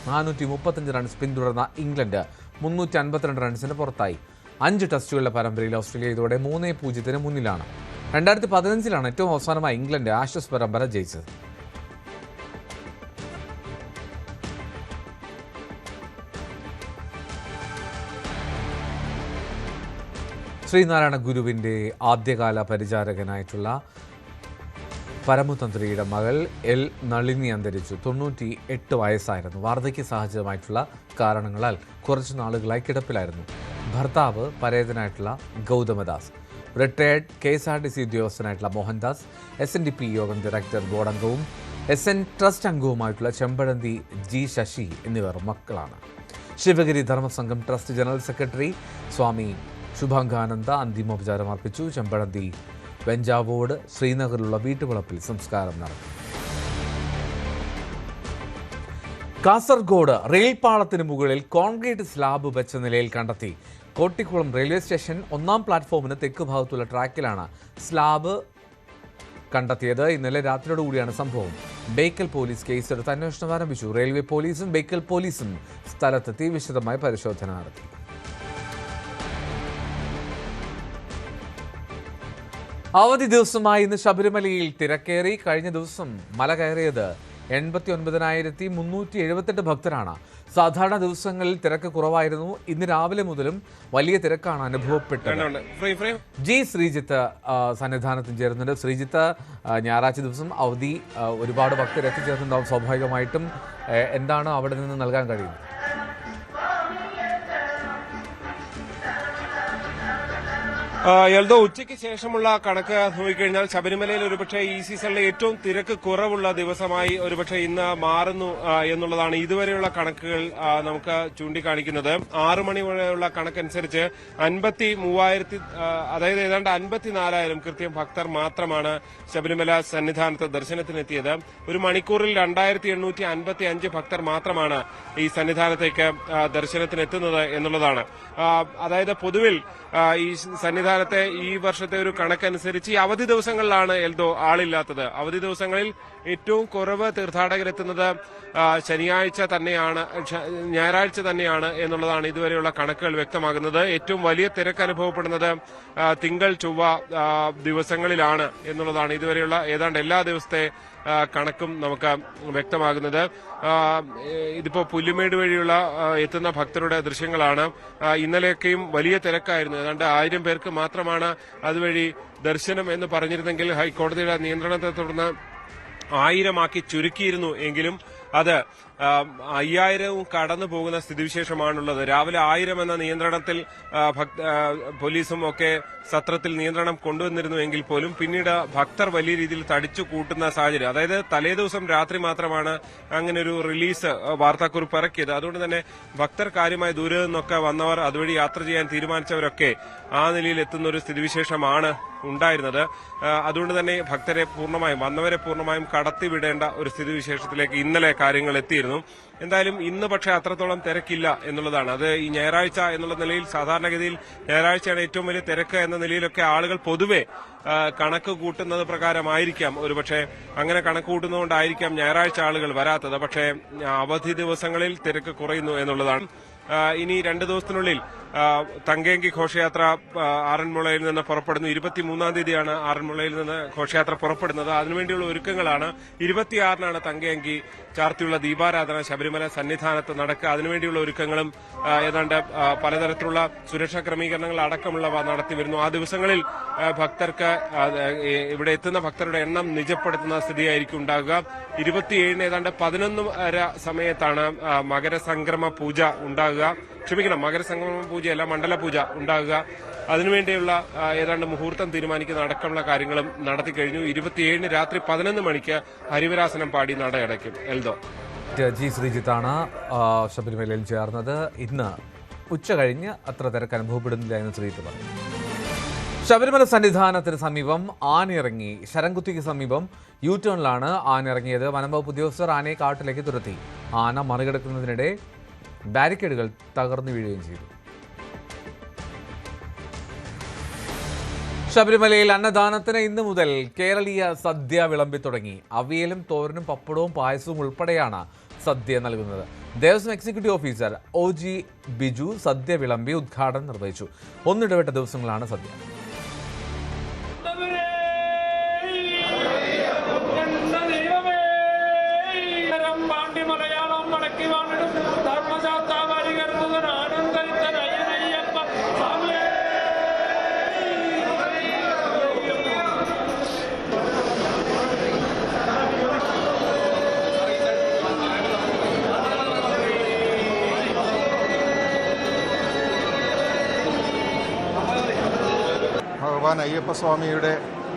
435 റൺസ് പിന്തുടർന്ന ഇംഗ്ലണ്ട് 352 റൺസിന് പുറത്തായി. 5 ടെസ്റ്റുകളുടെ പരമ്പരയിൽ ഓസ്ട്രേലിയ ഇതോടെ 3-0 മുന്നിലാണ്. 2015 ഏറ്റവും അവസാനമായി ഇംഗ്ലണ്ട് ആഷസ് പരമ്പര ജയിച്ചത്. ശ്രീനാരായണ ഗുരുവിൻ്റെ ആദ്യകാല പരിചാരകനായിട്ടുള്ള പരമതന്ത്രിയുടെ മകൾ എൽ നളിനി അന്തരിച്ചു. 98 വയസ്സായിരുന്നു. വാർദ്ധക്യ സഹജമായിട്ടുള്ള കാരണങ്ങളാൽ കുറച്ചു നാളുകളായി കിടപ്പിലായിരുന്നു. ഭർത്താവ് പരേതനായിട്ടുള്ള ഗൗതമദാസ്, റിട്ടയർഡ് KSRTC ഉദ്യോഗസ്ഥനായിട്ടുള്ള Mohandas, SNDP Yogam director board അംഗവും SN ട്രസ്റ്റ് അംഗവുമായിട്ടുള്ള ചെമ്പഴന്തി G ശശി എന്നിവർ മക്കളാണ്. Sivagiri Dharmasangham trust general secretary Swami Subhangananda അന്തിമോപചാരം അർപ്പിച്ചു. ചെമ്പഴന്തി വെഞ്ചാവോട് ശ്രീനഗറിലുള്ള വീട്ടുവളപ്പിൽ സംസ്കാരം നടത്തി. കാസർഗോഡ് റെയിൽപാളത്തിന് മുകളിൽ കോൺക്രീറ്റ് സ്ലാബ് വെച്ച നിലയിൽ കണ്ടെത്തി. കോട്ടിക്കുളം റെയിൽവേ സ്റ്റേഷൻ 1ാം പ്ലാറ്റ്ഫോമിന് തെക്ക് ഭാഗത്തുള്ള ട്രാക്കിലാണ് സ്ലാബ് കണ്ടെത്തിയത്. ഇന്നലെ രാത്രിയോടുകൂടിയാണ് സംഭവം. ബേക്കൽ പോലീസ് കേസെടുത്ത് അന്വേഷണം ആരംഭിച്ചു. റെയിൽവേ പോലീസും ബേക്കൽ പോലീസും സ്ഥലത്തെത്തി വിശദമായ പരിശോധന നടത്തി. അവധി ദിവസമായി ഇന്ന് ശബരിമലയിൽ തിരക്കേറി. കഴിഞ്ഞ ദിവസം മല കയറിയത് 89,378 ഭക്തരാണ്. സാധാരണ ദിവസങ്ങളിൽ തിരക്ക് കുറവായിരുന്നു. ഇന്ന് രാവിലെ മുതലും വലിയ തിരക്കാണ് അനുഭവപ്പെട്ടത്. ജി ശ്രീജിത്ത് സന്നിധാനത്തിൽ ചേരുന്നുണ്ട്. ശ്രീജിത്ത്, ഞായറാഴ്ച ദിവസം അവധി, ഒരുപാട് ഭക്തർ എത്തിച്ചേർന്നുണ്ടാവും. സ്വാഭാവികമായിട്ടും എന്താണ് അവിടെ നിന്ന് നൽകാൻ കഴിയുന്നത്? എൽദോ, ഉച്ചയ്ക്ക് ശേഷമുള്ള കണക്ക് നോക്കിക്കഴിഞ്ഞാൽ ശബരിമലയിൽ ഒരുപക്ഷെ ഈ സീസണിലെ ഏറ്റവും തിരക്ക് കുറവുള്ള ദിവസമായി ഒരുപക്ഷെ ഇന്ന് മാറുന്നു എന്നുള്ളതാണ് ഇതുവരെയുള്ള കണക്കുകൾ നമുക്ക് ചൂണ്ടിക്കാണിക്കുന്നത്. 6 മണി വരെയുള്ള കണക്കനുസരിച്ച് 53,000, അതായത് ഏതാണ്ട് 54,000 കൃത്യം ഭക്തർ മാത്രമാണ് ശബരിമല സന്നിധാനത്ത് ദർശനത്തിനെത്തിയത്. ഒരു മണിക്കൂറിൽ 2,855 ഭക്തർ മാത്രമാണ് ഈ സന്നിധാനത്തേക്ക് ദർശനത്തിനെത്തുന്നത് എന്നുള്ളതാണ്. അതായത് പൊതുവിൽ ഈ സന്നിധാനത്തെ ഈ വർഷത്തെ ഒരു കണക്കനുസരിച്ച് ഈ അവധി ദിവസങ്ങളിലാണ് എൽദോ ആളില്ലാത്തത്. അവധി ദിവസങ്ങളിൽ ഏറ്റവും കുറവ് തീർത്ഥാടകരെത്തുന്നത് ഞായറാഴ്ച തന്നെയാണ് എന്നുള്ളതാണ് ഇതുവരെയുള്ള കണക്കുകൾ വ്യക്തമാകുന്നത്. ഏറ്റവും വലിയ തിരക്ക് അനുഭവപ്പെടുന്നത് തിങ്കൾ ചൊവ്വ ദിവസങ്ങളിലാണ് എന്നുള്ളതാണ് ഇതുവരെയുള്ള ഏതാണ്ട് എല്ലാ ദിവസത്തെ കണക്കും നമുക്ക് വ്യക്തമാകുന്നത്. ഇതിപ്പോ പുല്ലുമേട് വഴിയുള്ള എത്തുന്ന ഭക്തരുടെ ദൃശ്യങ്ങളാണ്. ഇന്നലെയൊക്കെയും വലിയ തിരക്കായിരുന്നു. ഏതാണ്ട് 1000 പേർക്ക് മാത്രമാണ് അതുവഴി ദർശനം എന്ന് പറഞ്ഞിരുന്നെങ്കിൽ ഹൈക്കോടതിയുടെ നിയന്ത്രണത്തെ തുടർന്ന് 1000 ചുരുക്കിയിരുന്നു. എങ്കിലും അത് 5000 കടന്നു പോകുന്ന സ്ഥിതിവിശേഷമാണുള്ളത്. രാവിലെ 1000 എന്ന നിയന്ത്രണത്തിൽ പോലീസും ഒക്കെ സത്രത്തിൽ നിയന്ത്രണം കൊണ്ടുവന്നിരുന്നു എങ്കിൽ പോലും പിന്നീട് ഭക്തർ വലിയ രീതിയിൽ തടിച്ചു കൂട്ടുന്ന സാഹചര്യം, അതായത് തലേദിവസം രാത്രി മാത്രമാണ് അങ്ങനെ ഒരു റിലീസ് വാർത്താക്കുറിപ്പ് ഇറക്കിയത്. അതുകൊണ്ട് തന്നെ ഭക്തർ കാര്യമായി ദൂരെ നിന്നൊക്കെ വന്നവർ, അതുവഴി യാത്ര ചെയ്യാൻ തീരുമാനിച്ചവരൊക്കെ ആ നിലയിൽ എത്തുന്ന ഒരു സ്ഥിതിവിശേഷമാണ് ഉണ്ടായിരുന്നത്. അതുകൊണ്ട് തന്നെ വന്നവരെ പൂർണ്ണമായും കടത്തിവിടേണ്ട ഒരു സ്ഥിതിവിശേഷത്തിലേക്ക് ഇന്നലെ കാര്യങ്ങൾ എത്തിയിരുന്നു. എന്തായാലും ഇന്ന് പക്ഷേ അത്രത്തോളം തിരക്കില്ല എന്നുള്ളതാണ്. അത് ഈ ഞായറാഴ്ച എന്നുള്ള നിലയിൽ, സാധാരണഗതിയിൽ ഞായറാഴ്ചയാണ് ഏറ്റവും വലിയ തിരക്ക് എന്ന നിലയിലൊക്കെ ആളുകൾ പൊതുവെ കണക്ക് കൂട്ടുന്നത് പ്രകാരമായിരിക്കാം, ഒരുപക്ഷെ അങ്ങനെ കണക്ക് കൂട്ടുന്നതുകൊണ്ടായിരിക്കാം ഞായറാഴ്ച ആളുകൾ വരാത്തത്. പക്ഷേ അവധി ദിവസങ്ങളിൽ തിരക്ക് കുറയുന്നു എന്നുള്ളതാണ്. ഇനി 2 ദിവസത്തിനുള്ളിൽ തങ്കയങ്കി ഘോഷയാത്ര ആറന്മുളയിൽ നിന്ന് പുറപ്പെടുന്നു. 23-ാം തീയതിയാണ് ആറന്മുളയിൽ നിന്ന് ഘോഷയാത്ര പുറപ്പെടുന്നത്. അതിനുവേണ്ടിയുള്ള ഒരുക്കങ്ങളാണ്. 26-നാണ് തങ്കയങ്കി ചാർത്തിയുള്ള ദീപാരാധന ശബരിമല സന്നിധാനത്ത് നടക്കുക. അതിനുവേണ്ടിയുള്ള ഒരുക്കങ്ങളും ഏതാണ്ട് പലതരത്തിലുള്ള സുരക്ഷാ ക്രമീകരണങ്ങൾ അടക്കമുള്ളവ നടത്തിവരുന്നു. ആ ദിവസങ്ങളിൽ ഭക്തർക്ക് ഇവിടെ എത്തുന്ന ഭക്തരുടെ എണ്ണം നിജപ്പെടുത്തുന്ന സ്ഥിതിയായിരിക്കും ഉണ്ടാകുക. 27-ന് ഏതാണ്ട് 11:30 സമയത്താണ് മകരസംക്രമ പൂജ ഉണ്ടാകുക. മകരസംക്രമ പൂജയല്ല, മണ്ഡല പൂജ ഉണ്ടാകുക. അതിനുവേണ്ടിയുള്ള ഏതാണ്ട് മുഹൂർത്തം തീരുമാനിക്കുന്ന അടക്കമുള്ള കാര്യങ്ങളും നടത്തി കഴിഞ്ഞു. 27-ന് രാത്രി 11 മണിക്ക് ഹരിവരാസനം പാടി നടയടയ്ക്കും. എൽദോ, ജി ശ്രീജിത്താണ് ശബരിമലയിൽ ചേർന്നത്. ഇന്ന് ഉച്ച കഴിഞ്ഞ് അത്ര തിരക്ക് അനുഭവപ്പെടുന്നില്ല എന്ന് ശ്രീജിത്ത് പറഞ്ഞു. ശബരിമല സന്നിധാനത്തിന് സമീപം ആനയിറങ്ങി. ശരംകുത്തിക്ക് സമീപം യു-ടേണിലാണ് ആനയിറങ്ങിയത്. വനംവകുപ്പ് ഉദ്യോഗസ്ഥർ ആനയെ കാട്ടിലേക്ക് തുരത്തി. ആന മറികടക്കുന്നതിനിടെ ബാരിക്കേഡുകൾ തകർന്നു വീഴുകയും ചെയ്തു. ശബരിമലയിൽ അന്നദാനത്തിന് ഇന്നു മുതൽ കേരളീയ സദ്യ വിളമ്പി തുടങ്ങി. അവിയലും തോരനും പപ്പടവും പായസവും ഉൾപ്പെടെയാണ് സദ്യ നൽകുന്നത്. Devaswom executive officer OG Biju സദ്യ വിളമ്പി ഉദ്ഘാടനം നിർവഹിച്ചു. ഒന്നിടവിട്ട ദിവസങ്ങളാണ് സദ്യ. ഭഗവാൻ അയ്യപ്പസ്വാമിയുടെ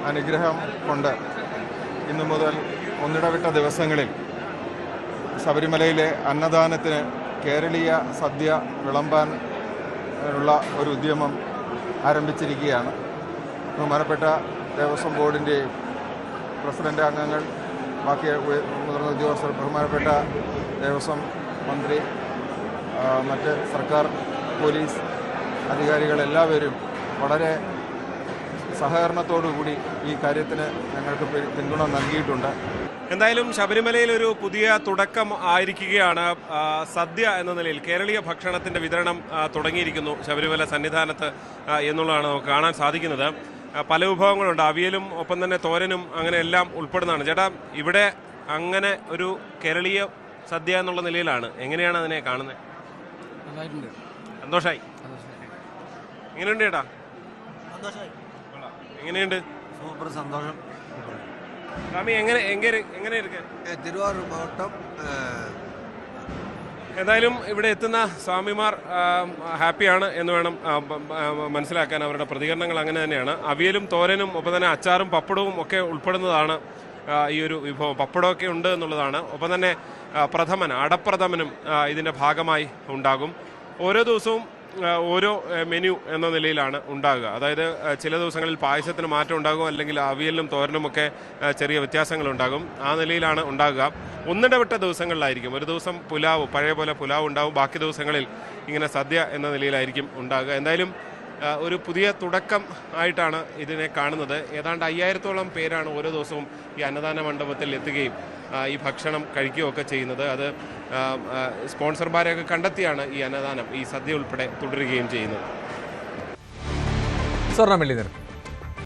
അനുഗ്രഹം കൊണ്ട് ഇന്നു മുതൽ ഒന്നിടവിട്ട ദിവസങ്ങളിൽ ശബരിമലയിലെ അന്നദാനത്തിന് കേരളീയ സദ്യ വിളമ്പാൻ ഉള്ള ഒരു ഉദ്യമം ആരംഭിച്ചിരിക്കുകയാണ്. ബഹുമാനപ്പെട്ട ദേവസ്വം ബോർഡിൻ്റെയും പ്രസിഡന്റ് അംഗങ്ങൾ, ബാക്കി മുതിർന്ന ഉദ്യോഗസ്ഥർ, ബഹുമാനപ്പെട്ട ദേവസ്വം മന്ത്രി, മറ്റ് സർക്കാർ പോലീസ് അധികാരികളെല്ലാവരും വളരെ സഹകരണത്തോടുകൂടി ഈ കാര്യത്തിന് ഞങ്ങൾക്ക് പിന്തുണ നൽകിയിട്ടുണ്ട്. എന്തായാലും ശബരിമലയിൽ ഒരു പുതിയ തുടക്കം ആയിരിക്കുകയാണ്. സദ്യ എന്ന നിലയിൽ കേരളീയ ഭക്ഷണത്തിന്റെ വിതരണം തുടങ്ങിയിരിക്കുന്നു ശബരിമല സന്നിധാനത്ത് എന്നുള്ളതാണ് നമുക്ക് കാണാൻ സാധിക്കുന്നത്. പല വിഭവങ്ങളുണ്ട്. അവിയലും ഒപ്പം തന്നെ തോരനും അങ്ങനെ എല്ലാം ഉൾപ്പെടുന്നതാണ്. ചേട്ടാ, ഇവിടെ അങ്ങനെ ഒരു കേരളീയ സദ്യ എന്നുള്ള നിലയിലാണ്. എങ്ങനെയാണ് അതിനെ കാണുന്നത്? സന്തോഷായി. എങ്ങനെയുണ്ട് ചേട്ടാ? എങ്ങനെയുണ്ട്? സൂപ്പർ സന്തോഷം. സ്വാമി എങ്ങനെ ഇരിക്കെ? തിരുവാറൂർ മാവട്ടം. എന്തായാലും ഇവിടെ എത്തുന്ന സ്വാമിമാർ ഹാപ്പിയാണ് എന്ന് വേണം മനസ്സിലാക്കാൻ. അവരുടെ പ്രതികരണങ്ങൾ അങ്ങനെ തന്നെയാണ്. അവിയലും തോരനും ഒപ്പം തന്നെ അച്ചാറും പപ്പടവും ഒക്കെ ഉൾപ്പെടുന്നതാണ് ഈ ഒരു വിഭവം. പപ്പടമൊക്കെ ഉണ്ട് എന്നുള്ളതാണ്. ഒപ്പം തന്നെ അടപ്രഥമനും ഇതിൻ്റെ ഭാഗമായി ഉണ്ടാകും. ഓരോ ദിവസവും ഓരോ മെനു എന്ന നിലയിലാണ് ഉണ്ടാകുക. അതായത് ചില ദിവസങ്ങളിൽ പായസത്തിന് മാറ്റം ഉണ്ടാകും, അല്ലെങ്കിൽ അവിയലിനും തോരനുമൊക്കെ ചെറിയ വ്യത്യാസങ്ങളുണ്ടാകും. ആ നിലയിലാണ് ഉണ്ടാകുക. ഒന്നിടവിട്ട ദിവസങ്ങളിലായിരിക്കും. ഒരു ദിവസം പുലാവ്, പഴയ പോലെ പുലാവ് ഉണ്ടാവും. ബാക്കി ദിവസങ്ങളിൽ ഇങ്ങനെ സദ്യ എന്ന നിലയിലായിരിക്കും ഉണ്ടാകുക. എന്തായാലും ഒരു പുതിയ തുടക്കം ആയിട്ടാണ് ഇതിനെ കാണുന്നത്. ഏതാണ്ട് 5000-ഓളം പേരാണ് ഓരോ ദിവസവും ഈ അന്നദാന മണ്ഡപത്തിൽ എത്തുകയും ഈ ഭക്ഷണം കഴിക്കുകയൊക്കെ ചെയ്യുന്നത്. അത് സ്പോൺസർമാരെയൊക്കെ കണ്ടെത്തിയാണ് ഈ അന്നദാനം, ഈ സദ്യ ഉൾപ്പെടെ തുടരുകയും ചെയ്യുന്നത്. സ്വർണ്ണ വെള്ളി നിരക്ക്.